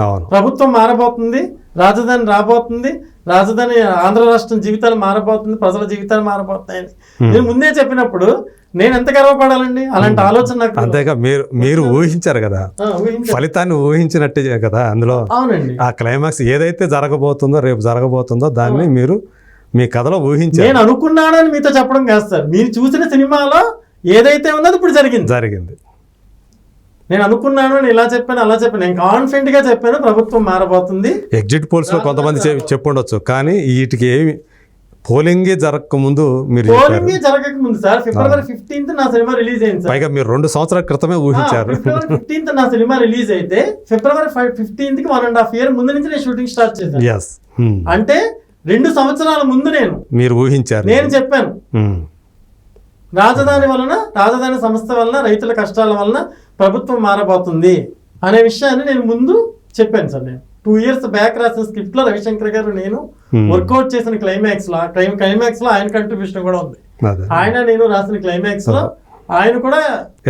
అవును, ప్రభుత్వం మారబోతుంది, రాజధాని రాబోతుంది, రాజధాని ఆంధ్ర రాష్ట్రం జీవితాలు మారబోతుంది, ప్రజల జీవితాలు మారబోతున్నాయని నేను ముందే చెప్పినప్పుడు నేను ఎంత గర్వపడాలండి? అలాంటి ఆలోచన నాకు. అంతేగా మీరు ఊహించారు కదా, ఫలితాన్ని ఊహించినట్టే కదా అందులో. అవునండి. ఆ క్లైమాక్స్ ఏదైతే జరగబోతుందో, రేపు జరగబోతుందో దాన్ని మీరు మీ కథలో ఊహించారు. నేను అనుకున్నానని మీతో చెప్పడం కాదు సార్, మీరు చూసిన సినిమాలో ఏదైతే ఉన్నది ఇప్పుడు జరిగింది. నేను అనుకున్నాను, నేను ఇలా చెప్పాను, అలా చెప్పాను, నేను కాన్ఫిడెంట్ గా చెప్పాను ప్రభుత్వం మారబోతుంది. ఎగ్జిట్ పోల్స్ లో కొంతమంది చెప్పుండొచ్చు, కానీ వీటికి ఏమి పోలింగ్ జరగక ముందు మీరు జరగక ముందు సార్, February 15th నా సినిమా రిలీజ్ అయింది. పైగా మీరు 2 సంవత్సరాల క్రితమే ఊహించారు. February 15th నా సినిమా రిలీజ్ అయితే February 15th కి 1.5 year ముందు నుంచి నేను షూటింగ్ స్టార్ట్ చేశాను. అంటే 2 సంవత్సరాల ముందు మీరు ఊహించారు. నేను చెప్పాను రాజధాని వలన, రాజధాని సంస్థ వలన, రైతుల కష్టాల వలన ప్రభుత్వం మారబోతుంది అనే విషయాన్ని నేను ముందు చెప్పాను సార్. నేను 2 years బ్యాక్ రాసిన స్క్రిప్ట్ లో రవిశంకర్ గారు నేను వర్కౌట్ చేసిన క్లైమాక్స్ లో ఆయన కంట్రిబ్యూషన్ కూడా ఉంది. ఆయన నేను రాసిన క్లైమాక్స్ లో ఆయన కూడా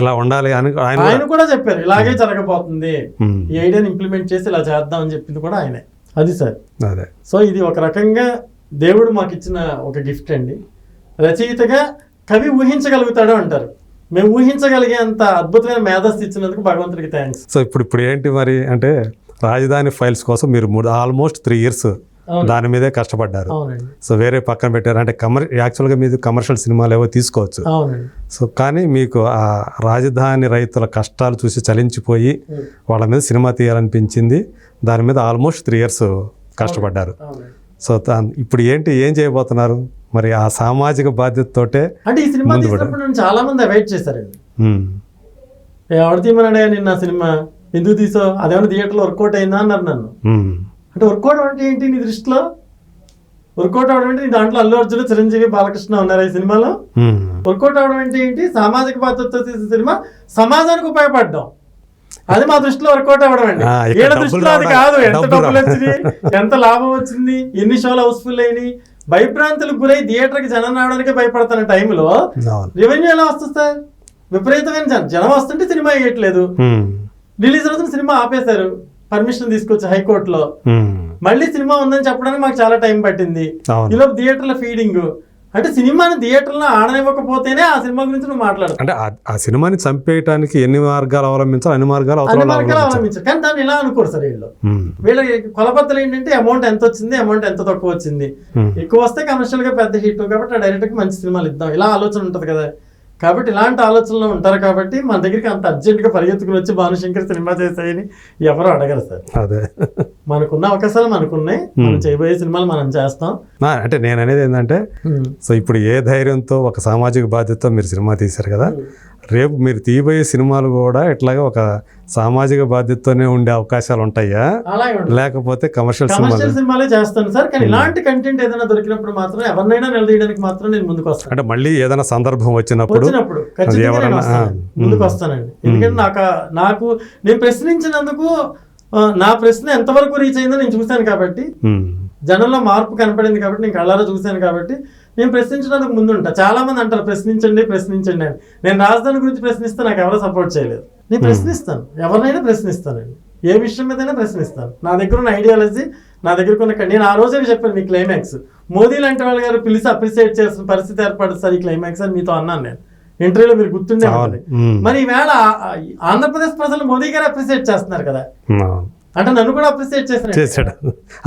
ఇలా ఉండాలి అని ఆయన కూడా చెప్పారు, ఇలాగే జరగబోతుంది, ఈ ఐడియాని ఇంప్లిమెంట్ చేసి ఇలా చేద్దాం అని చెప్పింది కూడా ఆయనే. అది సార్. సో ఇది ఒక రకంగా దేవుడు మాకు ఇచ్చిన ఒక గిఫ్ట్ అండి. రచయితగా కవి ఊహించగలుగుతాడు అంటారు, మేము ఊహించగలిగే అంత అద్భుతమైన మేధస్సు ఇచ్చినందుకు భగవంతుడికి థ్యాంక్స్. సో ఇప్పుడు ఏంటి మరి అంటే రాజధాని ఫైల్స్ కోసం మీరు ఆల్మోస్ట్ 3 years దాని మీదే కష్టపడ్డారు. సో వేరే పక్కన పెట్టారు. అంటే యాక్చువల్గా మీరు కమర్షియల్ సినిమాలు ఏవో తీసుకోవచ్చు. సో కానీ మీకు ఆ రాజధాని రైతుల కష్టాలు చూసి చలించిపోయి వాళ్ళ మీద సినిమా తీయాలనిపించింది. దాని మీద ఆల్మోస్ట్ 3 years కష్టపడ్డారు. సో ఇప్పుడు ఏం చేయబోతున్నారు మరి? ఆ సామాజిక బాధ్యతతోటే అంటే ఈ సినిమా చాలా మంది అవాయిడ్ చేశారండి. ఎవరు తీయమన్నాడే నిన్న సినిమా ఎందుకు తీసావు, అదేమన్నా థియేటర్లో వర్కౌట్ అయిందా అన్నారు నన్ను. అంటే వర్కౌట్ అంటే ఏంటి నీ దృష్టిలో? వర్కౌట్ అవడం అంటే నీ దాంట్లో అల్లు అర్జున్, చిరంజీవి, బాలకృష్ణ ఉన్నారు ఈ సినిమాలో. వర్కౌట్ అవడం అంటే ఏంటి? సామాజిక బాధ్యతతో తీసిన సినిమా సమాజానికి ఉపయోగపడ్డాం, అది మా దృష్టిలో వర్కౌట్ అవ్వడం అండి. వీళ్ళ దృష్టిలో అది కాదు. ఎంత డబ్బులు వచ్చింది, ఎంత లాభం వచ్చింది, ఎన్ని షోలు హౌస్ఫుల్ అయినాయి, భయభ్రాంతులకు గురై థియేటర్కి జనం రావడానికి భయపడుతున్న టైంలో రెవెన్యూ ఎలా వస్తుంది సార్? విపరీతమైన జనం వస్తుంటే సినిమా వేయట్లేదు. రిలీజ్ అవుతున్న సినిమా ఆపేశారు, పర్మిషన్ తీసుకొచ్చి హైకోర్టులో. మళ్ళీ సినిమా ఉందని చెప్పడానికి మాకు చాలా టైం పట్టింది. ఈలోపు థియేటర్ల ఫీడింగ్, అంటే సినిమాని థియేటర్లో ఆడనివ్వకపోతేనే ఆ సినిమా గురించి నువ్వు మాట్లాడు. అంటే ఆ సినిమాని చంపేయడానికి ఎన్ని మార్గాలు అవలంబించాలి, అన్ని మార్గాలు అవలంబించారు. కానీ దాన్ని ఇలా అనుకోరు సార్ వీళ్ళు. వీళ్ళ కొలబద్దలు ఏంటంటే అమౌంట్ ఎంత వచ్చింది, అమౌంట్ ఎంత తక్కువ వచ్చింది. ఎక్కువ వస్తే కమర్షియల్ గా పెద్ద హిట్, కాబట్టి డైరెక్ట్ గా మంచి సినిమాలు ఇద్దాం, ఇలా ఆలోచన ఉంటది కదా. కాబట్టి ఇలాంటి ఆలోచనలు ఉంటారు కాబట్టి మన దగ్గరికి అంత అర్జెంట్గా పరిగెత్తుకుని వచ్చి భానుశంకర్ సినిమా చేసాయని ఎవరు అడగరు సార్. అదే మనకున్న అవకాశాలు మనకున్నాయి, మనం చేయబోయే సినిమాలు మనం చేస్తాం. అంటే నేను అనేది ఏంటంటే, సో ఇప్పుడు ఏ ధైర్యంతో ఒక సామాజిక బాధ్యతతో మీరు సినిమా తీశారు కదా, రేపు మీరు తీయబోయే సినిమాలు కూడా ఇట్లాగే ఒక సామాజిక బాధ్యతతోనే ఉండే అవకాశాలు ఉంటాయా, లేకపోతే కమర్షియల్ సినిమాలే చేస్తాను సార్. కానీ ఇలాంటి కంటెంట్ ఏదైనా దొరికినప్పుడు మాత్రం ఎవరినైనా నిలదీయడానికి మాత్రం నేను ముందుకు వస్తాను. అంటే మళ్ళీ ఏదైనా సందర్భం వచ్చినప్పుడు ముందుకు వస్తానండి. ఎందుకంటే నాకు నేను ప్రశ్నించినందుకు నా ప్రశ్న ఎంతవరకు రీచ్ అయిందో నేను చూశాను కాబట్టి, జనంలో మార్పు కనపడింది కాబట్టి, నేను కళ్ళారా చూశాను కాబట్టి నేను ప్రశ్నించడానికి ముందుంటా. చాలా మంది అంటారు ప్రశ్నించండి అని. నేను రాజధాని గురించి ప్రశ్నిస్తే నాకు ఎవరో సపోర్ట్ చేయలేదు. నేను ప్రశ్నిస్తాను, ఎవరినైనా ప్రశ్నిస్తానండి, ఏ విషయం మీదైనా ప్రశ్నిస్తాను. నా దగ్గర ఉన్న ఐడియాలజీ, నా దగ్గర ఉన్న నేను ఆ రోజే చెప్పాను, మీ క్లైమాక్స్ మోదీ లాంటి వాళ్ళ గారు పిలిచి అప్రిషియేట్ చేసిన పరిస్థితి ఏర్పడుతుంది సార్ ఈ క్లైమాక్స్ అని మీతో అన్నాను నేను ఇంటర్వ్యూలో, మీరు గుర్తుండే ఉంటుంది. మరి ఈవేళ ఆంధ్రప్రదేశ్ ప్రజలు మోదీ గారు అప్రిషియేట్ చేస్తున్నారు కదా, అంటే నన్ను కూడా అప్రిషియేట్ చేశాడు.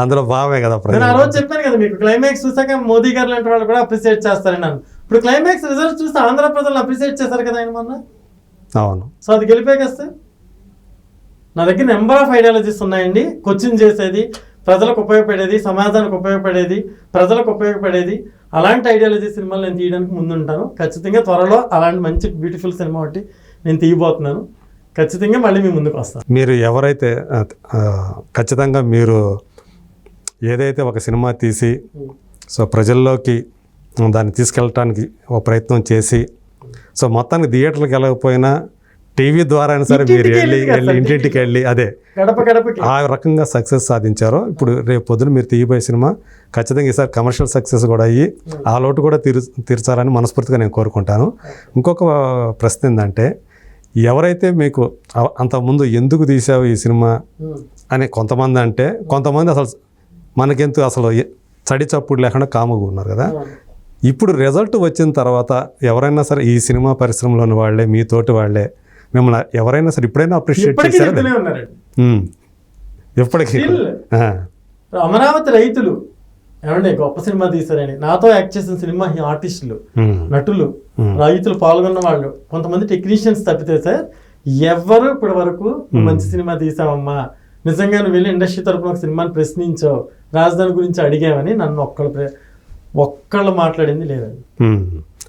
అందులో భావమే కదా. నేను ఆ రోజు చెప్పాను కదా మీకు, క్లైమాక్స్ చూసాక మోదీ గారు లాంటి వాళ్ళు కూడా అప్రిషియేట్ చేస్తారని. నన్ను ఇప్పుడు క్లైమాక్స్ రిజల్ట్ చూస్తే ఆంధ్ర ప్రజలు అప్రిషియేట్ చేశారు కదా ఆయన మొన్న. అవును. సో అది గెలిపేకేస్తే నా దగ్గర నెంబర్ ఆఫ్ ఐడియాలజీస్ ఉన్నాయండి. కోచింగ్ చేసేది, ప్రజలకు ఉపయోగపడేది, సమాజానికి ఉపయోగపడేది, ప్రజలకు ఉపయోగపడేది, అలాంటి ఐడియాలజీ సినిమాలు నేను తీయడానికి ముందుంటాను. ఖచ్చితంగా త్వరలో అలాంటి మంచి బ్యూటిఫుల్ సినిమా ఒకటి నేను తీయబోతున్నాను. ఖచ్చితంగా మళ్ళీ మీ ముందుకు వస్తాను. మీరు ఎవరైతే ఖచ్చితంగా మీరు ఏదైతే ఒక సినిమా తీసి సో ప్రజల్లోకి దాన్ని తీసుకెళ్ళటానికి ఒక ప్రయత్నం చేసి, సో మొత్తానికి థియేటర్లకు వెళ్ళకపోయినా టీవీ ద్వారా అయినా సరే మీరు వెళ్ళి ఇంటింటికి వెళ్ళి అదే ఆ రకంగా సక్సెస్ సాధించారో, ఇప్పుడు రేపు పొద్దున మీరు తీయబోయే సినిమా ఖచ్చితంగా ఈసారి కమర్షియల్ సక్సెస్ కూడా అయ్యి ఆ లోటు కూడా తీర్చాలని మనస్ఫూర్తిగా నేను కోరుకుంటాను. ఇంకొక ప్రశ్న ఏంటంటే, ఎవరైతే మీకు అంతకుముందు ఎందుకు తీసావు ఈ సినిమా అని కొంతమంది అంటే, కొంతమంది అసలు మనకెందుకు అసలు చడి చప్పుడు లేకుండా కాముగా ఉన్నారు కదా. ఇప్పుడు రిజల్ట్ వచ్చిన తర్వాత ఎవరైనా సరే ఈ సినిమా పరిశ్రమలోని వాళ్ళే, మీతోటి వాళ్ళే మిమ్మల్ని ఎవరైనా సరే ఇప్పుడైనా అప్రిషియేట్ చేశారు? ఎప్పటికీ అమరావతి రైతులు ఏమంటే గొప్ప సినిమా తీశారని, నాతో యాక్ట్ చేసిన సినిమా ఆర్టిస్టులు, నటులు, రైతులు పాల్గొన్న వాళ్ళు, కొంతమంది టెక్నీషియన్స్ తప్పితే సార్ ఎవరు ఇప్పటి వరకు మంచి సినిమా తీసామమ్మా, నిజంగా నువ్వు వెళ్ళి ఇండస్ట్రీ తరపున ఒక సినిమాని ప్రశ్నించావు, రాజధాని గురించి అడిగామని నన్ను ఒక్కళ్ళు మాట్లాడింది లేదండి.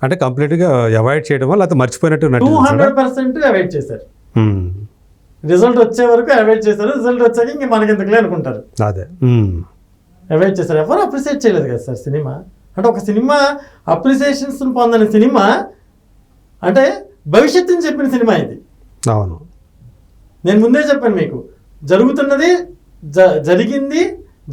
అంటే కంప్లీట్గా అవాయిడ్ చేయడం వల్ల, లేకపోతే మర్చిపోయినట్టు 200% అవాయిడ్ చేశారు. రిజల్ట్ వచ్చే వరకు అవాయిడ్ చేశారు, రిజల్ట్ వచ్చాక ఇంక మనకి ఎందుకులే అనుకుంటారు. అదే అవాయిడ్ చేశారు, ఎవరు అప్రిషియేట్ చేయలేదు కదా సార్ సినిమా. అంటే ఒక సినిమా అప్రిసియేషన్స్ పొందని సినిమా అంటే భవిష్యత్తుని చెప్పిన సినిమా ఇది. అవును, నేను ముందే చెప్పాను మీకు, జరుగుతున్నది జరిగింది,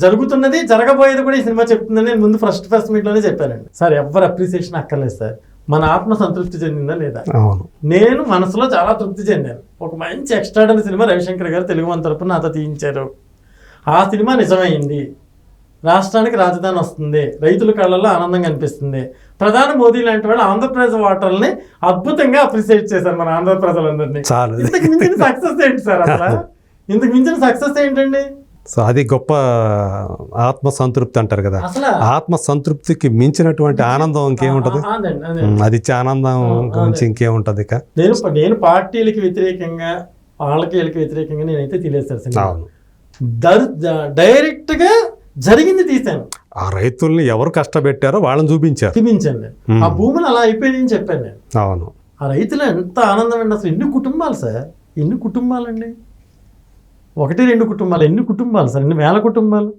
జరుగుతున్నది జరగబోయేది కూడా ఈ సినిమా చెప్తుందని నేను ముందు ఫస్ట్ మీట్లోనే చెప్పానండి. సార్ ఎవరు అప్రిసియేషన్ అక్కర్లేదు సార్, మన ఆత్మ సంతృప్తి చెందిందా లేదా. నేను మనసులో చాలా తృప్తి చెందాను. ఒక మంచి ఎక్స్ట్రాడనరీ సినిమా రవిశంకర్ గారు తెలుగు మన తరపున నాతో తీయించారు. ఆ సినిమా నిజమైంది, రాష్ట్రానికి రాజధాని వస్తుంది, రైతుల కళ్ళల్లో ఆనందం కనిపిస్తుంది. ప్రధాని మోదీ లాంటి వాళ్ళు ఆంధ్రప్రదేశ్ ఓటర్లని అద్భుతంగా అప్రిషియేట్ చేశారు మన ఆంధ్ర ప్రజలందరినీ. ఇంతకు మించిన సక్సెస్ ఏంటి సార్, అసలు ఇంతకు మించిన సక్సెస్ ఏంటండి? సో అది గొప్ప ఆత్మ సంతృప్తి అంటారు కదా, ఆత్మ సంతృప్తికి మించినటువంటి ఆనందం ఇంకేముంటది? అది ఇచ్చే ఆనందం గురించి ఇంకేముంటది? ఇక నేను పార్టీలకి వ్యతిరేకంగా, వాళ్ళకి వీళ్ళకి వ్యతిరేకంగా నేనైతే తెలియదు. డైరెక్ట్ గా జరిగింది తీశాను. ఆ రైతుల్ని ఎవరు కష్టపెట్టారో వాళ్ళని చూపించండి. ఆ భూములు అలా అయిపోయిందని చెప్పాను నేను. అవును, ఆ రైతులు ఎంత ఆనందం అండి. అసలు ఎన్ని కుటుంబాలు సార్, ఎన్ని కుటుంబాలండి, 1-2 కుటుంబాలు, ఎన్ని కుటుంబాలు సార్, ఎన్ని వేల కుటుంబాలు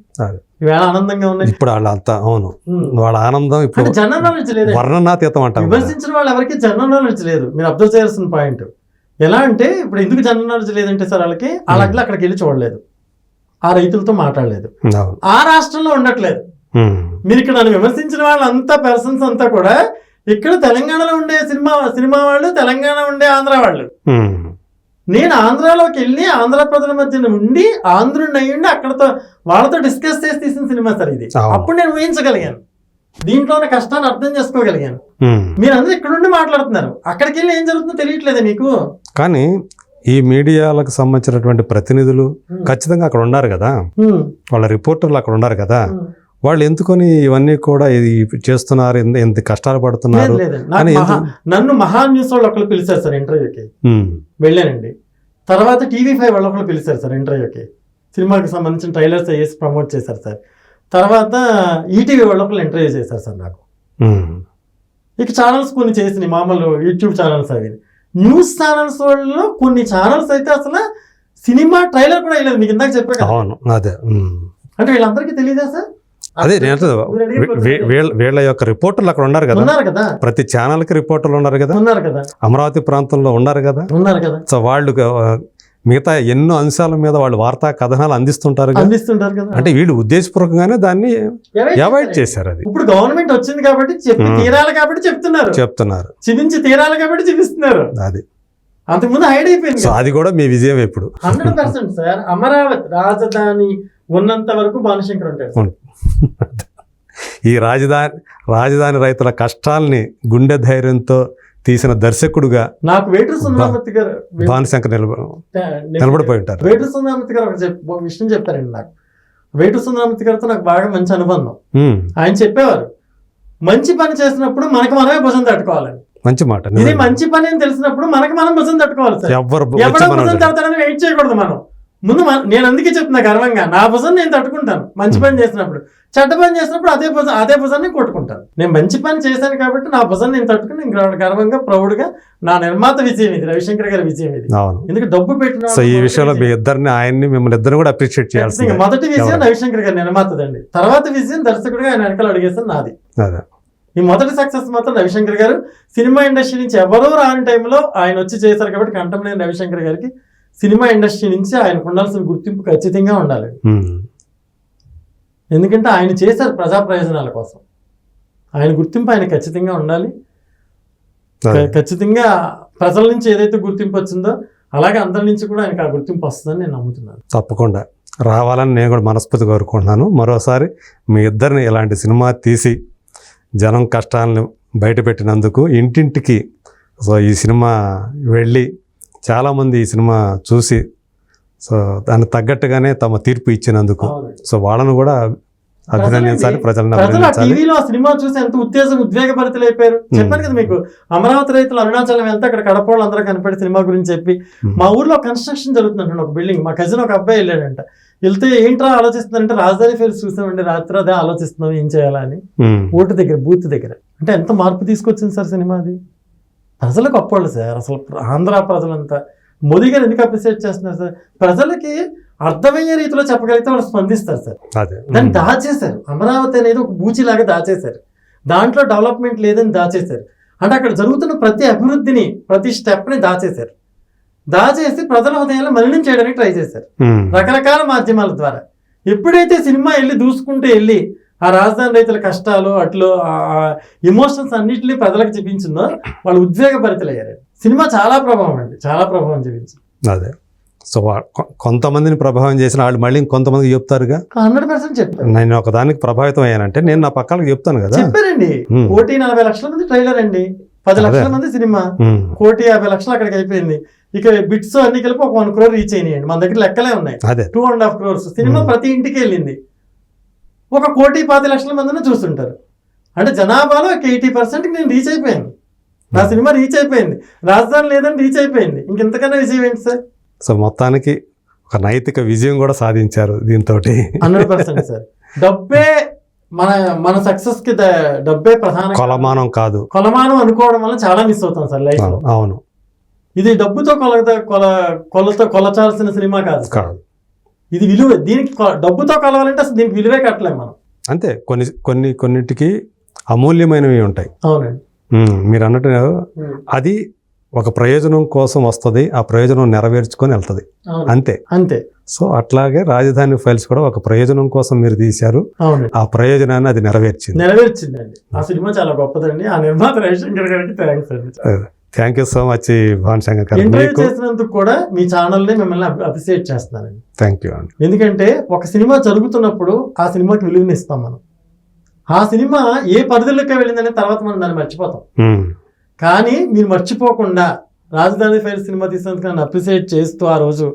ఈవేళ ఆనందంగా ఉన్నాయి. ఇప్పుడు వాళ్ళంతా అవును, వాళ్ళ ఆనందం ఇప్పుడు జనరల్ నాలెడ్జ్ లేదు, వర్ణనాతీతం అంటారు. విమర్శించిన వాళ్ళు ఎవరికి జనరల్ నాలెడ్జ్ లేదు. మీరు అబ్జర్వ్ చేయాల్సిన పాయింట్ ఎలా అంటే, ఇప్పుడు ఎందుకు జనరల్ నాలెడ్జ్ లేదంటే సార్ వాళ్ళకి అక్కడికి వెళ్ళి చూడలేదు, ఆ రైతులతో మాట్లాడలేదు, ఆ రాష్ట్రంలో ఉండట్లేదు. మీరు ఇక్కడ నన్ను విమర్శించిన వాళ్ళంతా పర్సన్స్ అంతా కూడా ఇక్కడ తెలంగాణలో ఉండే సినిమా వాళ్ళు, తెలంగాణ ఉండే ఆంధ్ర వాళ్ళు. ఉమ్. నేను ఆంధ్రాలోకి వెళ్ళి ఆంధ్ర ప్రజల మధ్యన ఉండి ఆంధ్రుడిని అయ్యుండి అక్కడతో వాళ్ళతో డిస్కస్ చేసి తీసిన సినిమా సార్ ఇది. అప్పుడు నేను ఊహించగలిగాను, దీంట్లో ఉన్న కష్టాన్ని అర్థం చేసుకోగలిగాను. మీరందరూ ఇక్కడ నుండి మాట్లాడుతున్నారు, అక్కడికి వెళ్ళి ఏం జరుగుతుందో తెలియట్లేదా మీకు? కానీ ఈ మీడియాలకు సంబంధించినటువంటి ప్రతినిధులు ఖచ్చితంగా అక్కడ ఉన్నారు కదా, వాళ్ళ రిపోర్టర్లు అక్కడ ఉన్నారు కదా, వాళ్ళు ఎందుకొని ఇవన్నీ కూడా ఇది చేస్తున్నారు, ఎంత కష్టాలు పడుతున్నారు అని నన్ను మహా న్యూస్ వాళ్ళు ఒకళ్ళు పిలిచారు సార్ ఇంటర్వ్యూకి, వెళ్ళానండి. తర్వాత TV5 వాళ్ళు ఒకళ్ళు పిలిచారు సార్ ఇంటర్వ్యూకి, సినిమాకి సంబంధించిన ట్రైలర్స్ వేసి ప్రమోట్ చేశారు సార్. తర్వాత ETV వాళ్ళు ఒకళ్ళు ఇంటర్వ్యూ చేశారు సార్ నాకు. ఇక ఛానల్స్ కొన్ని చేసినాయి, మామూలు యూట్యూబ్ ఛానల్స్ అవి. న్యూస్ ఛానల్స్ వాళ్ళు కొన్ని ఛానల్స్ అయితే అసలు సినిమా ట్రైలర్ కూడా వేయలేదు. మీకు ఇందాక చెప్పాను. అదే అంటే వీళ్ళందరికీ తెలియదా సార్? అదే వీళ్ళ యొక్క రిపోర్టర్లు అక్కడ ఉన్నారు కదా, ప్రతి ఛానల్ కి రిపోర్టర్లు ఉన్నారు కదా, అమరావతి ప్రాంతంలో ఉన్నారు కదా. సో వాళ్ళు మిగతా ఎన్నో అంశాల మీద వాళ్ళు వార్తా కథనాలు అందిస్తుంటారు కదా. అంటే వీళ్ళు ఉద్దేశపూర్వకంగానే దాన్ని అవాయిడ్ చేశారు. అది ఇప్పుడు గవర్నమెంట్ వచ్చింది కాబట్టి చెప్పి తీరాలి కాబట్టి చెప్తున్నారు, చూపించి తీరాలి కాబట్టి చూపిస్తున్నారు. అది అంతకుముందు హైడ్ అయిపోయింది. సో అది కూడా మీ విజయం. ఇప్పుడు 100% సార్, అమరావతి రాజధాని ఉన్నంత వరకు భానుశంకర్ ఉంటాడు. ఈ రాజధాని రైతుల కష్టాల్ని గుండె ధైర్యంతో తీసిన దర్శకుడుగా నాకు వేటూరి సుందరమూర్తి గారు భానుశంకర్ నిలబడిపోయి ఉంటారు. వేటూరి సుందరమూర్తి గారు ఒక విషయం చెప్పారండి నాకు. వేటూరి సుందరమూర్తి గారితో నాకు బాగా మంచి అనుబంధం. ఆయన చెప్పేవారు, మంచి పని చేసినప్పుడు మనకు మనమే భుజం తట్టుకోవాలని. మంచి మాట. ఇది మంచి పని అని తెలిసినప్పుడు మనకు మనం భుజం తట్టుకోవాలి సార్. ఎవరో భుజం తడతాడని వెయిట్ చేయకూడదు మనం. ముందు నేను అందుకే చెప్తున్నా గర్వంగా, నా భుజం నేను తట్టుకుంటాను మంచి పని చేసినప్పుడు. చెడ్డ పని చేసినప్పుడు అదే భుజాన్ని కొట్టుకుంటాను. నేను మంచి పని చేశాను కాబట్టి నా భుజం నేను తట్టుకుని నేను గర్వంగా ప్రౌడ్గా నా నిర్మాత విజయం ఇది, రవిశంకర్ గారి విజయం ఇది. ఎందుకంటే డబ్బు పెట్టిన ఈ విషయంలో మీ ఇద్దరిని, ఆయన్ని మిమ్మల్ని ఇద్దరు కూడా అప్రిషియేట్ చేయాల్సింది. మొదటి విజయం రవిశంకర్ గారి నిర్మాతదండి, తర్వాత విజయం దర్శకుడిగా ఆయన వెనకాల అడిగేస్తాను నాది. ఈ మొదటి సక్సెస్ మాత్రం రవిశంకర్ గారు. సినిమా ఇండస్ట్రీ నుంచి ఎవరో రాని టైంలో ఆయన వచ్చి చేశారు కాబట్టి కంటంలేని రవిశంకర్ గారికి సినిమా ఇండస్ట్రీ నుంచి ఆయనకు ఉండాల్సిన గుర్తింపు ఖచ్చితంగా ఉండాలి. ఎందుకంటే ఆయన చేశారు ప్రజా ప్రయోజనాల కోసం, ఆయన గుర్తింపు ఆయన ఖచ్చితంగా ఉండాలి. ఖచ్చితంగా ప్రజల నుంచి ఏదైతే గుర్తింపు వచ్చిందో అలాగే అందరి నుంచి కూడా ఆయనకు ఆ గుర్తింపు వస్తుందని నేను నమ్ముతున్నాను. తప్పకుండా రావాలని నేను కూడా మనస్ఫూర్తి కోరుకుంటున్నాను. మరోసారి మీ ఇద్దరిని ఇలాంటి సినిమా తీసి జనం కష్టాలను బయటపెట్టినందుకు, ఇంటింటికి సో ఈ సినిమా వెళ్ళి చాలామంది ఈ సినిమా చూసి సో దానికి తగ్గట్టుగానే తమ తీర్పు ఇచ్చినందుకు సో వాళ్ళను కూడా అభినందించాలి, ప్రజలను అభినందించాలి. టీవీలో సినిమా చూసి ఎంత ఉద్వేగభరితులైపోయారు. చెప్పాను కదా మీకు, అమరావతి రైతులు అరుణాచలం వెళ్తే అక్కడ కడప వాళ్ళు అందరూ కనపడి సినిమా గురించి చెప్పి, మా ఊర్లో కన్స్ట్రక్షన్ జరుగుతుందంట ఒక బిల్డింగ్, మా కజిన్ ఒక అబ్బాయి వెళ్ళాడంట. వెళ్తే ఏంట్రా ఆలోచిస్తున్నారంటే రాజధాని ఫేర్స్ చూసామండి రాత్రి, అదే ఆలోచిస్తున్నాం ఏం చేయాలని. ఓటు దగ్గర, బూత్ దగ్గర. అంటే ఎంత మార్పు తీసుకొచ్చింది సార్ సినిమా. అది ప్రజలకు అప్పోళ్ళు సార్. అసలు ఆంధ్ర ప్రజలంతా మోదీ గారు ఎందుకు అప్రిషియేట్ చేస్తున్నారు సార్? ప్రజలకి అర్థమయ్యే రీతిలో చెప్పగలిగితే వాళ్ళు స్పందిస్తారు సార్. దాన్ని దాచేశారు. అమరావతి అనేది ఒక బూచిలాగా దాచేశారు, దాంట్లో డెవలప్మెంట్ లేదని దాచేశారు. అంటే అక్కడ జరుగుతున్న ప్రతి అభివృద్ధిని, ప్రతి స్టెప్ని దాచేశారు. దాచేసి ప్రజల హృదయాలను మలినం చేయడానికి ట్రై చేశారు రకరకాల మాధ్యమాల ద్వారా. ఎప్పుడైతే సినిమా దూసుకుంటూ వెళ్ళి ఆ రాజధాని రైతుల కష్టాలు అట్లు ఎమోషన్స్ అన్నింటినీ ప్రజలకు చూపించిందో వాళ్ళు ఉద్వేగభరితులయ్యారు. సినిమా చాలా ప్రభావం అండి, చాలా ప్రభావం చూపించింది. అదే సో కొంతమందిని ప్రభావం చేసిన వాళ్ళు మళ్ళీ కొంతమందికి చెప్తారుగా. 100% చెప్తారు. నేను ఒకదానికి ప్రభావితం అయ్యానంటే నేను నా పక్కలకు చెప్తాను కదా. చెప్పారండి. 1,40,00,000 మంది ట్రైలర్ అండి, 10 లక్షల మంది సినిమా, 1,50,00,000 అక్కడికి అయిపోయింది. ఇక బిట్స్ అన్ని కలిపి ఒక 1 crore రీచ్ అయినాయండి. మన దగ్గర లెక్కలే ఉన్నాయి. 2.5 crores సినిమా ప్రతి ఇంటికి వెళ్ళింది. 1,25,00,000 మందిని చూస్తుంటారు. అంటే జనాభాలో 80% నేను రీచ్ అయిపోయాను. నా సినిమా రీచ్ అయిపోయింది. రాజధాని లేదని రీచ్ అయిపోయింది. ఇంకెంతకన్నా విజయం ఏంటి సార్? సో మొత్తానికి ఒక నైతిక విజయం కూడా సాధించారు దీంతో. 100% సార్. డబ్బే మన సక్సెస్ కి డబ్బే ప్రధాన కొలమానం కాదు. కొలమానం అనుకోవడం వల్ల చాలా మిస్ అవుతాం సార్ లైఫ్ లో. అవును, ఇది డబ్బుతో కొలచాల్సిన సినిమా కాదు. ఇది విలువ. దీనికి డబ్బుతో కొలవాలంటే అసలు దీనికి విలువే కట్టలేము మనం. అంతే, కొన్నిటికి అమూల్యమైనవి ఉంటాయి. అవునండి, మీరు అన్నట్టు అది ఒక ప్రయోజనం కోసం వస్తుంది, ఆ ప్రయోజనం నెరవేర్చుకొని వెళ్తుంది. అంతే. సో అట్లాగే రాజధాని ఫైల్స్ కూడా ఒక ప్రయోజనం కోసం మీరు తీశారు, అవునండి, ఆ ప్రయోజనాన్ని అది నెరవేర్చింది. నెరవేర్చిందండి. ఆ సినిమా చాలా గొప్పదండి. ఆ నిర్మాత రవిశంకర్ గారికి థ్యాంక్స్ అండి. Thank you so much Bhanushankar గారు. ఇంటర్వ్యూ మీకు చేసినందుకు కూడా మీ ఛానల్ని మిమ్మల్ని అప్రిసియేట్ చేస్తున్నానండి. థ్యాంక్ యూ అండి. ఎందుకంటే ఒక సినిమా జరుగుతున్నప్పుడు ఆ సినిమాకి విలువనిస్తాం మనం. ఆ సినిమా ఏ పరిధిలోకి వెళ్ళిందనే తర్వాత మనం దాన్ని మర్చిపోతాం. కానీ మీరు మర్చిపోకుండా రాజధాని ఫైల్స్ సినిమా తీసినందుకు నన్ను అప్రిసియేట్ చేస్తూ ఆ రోజు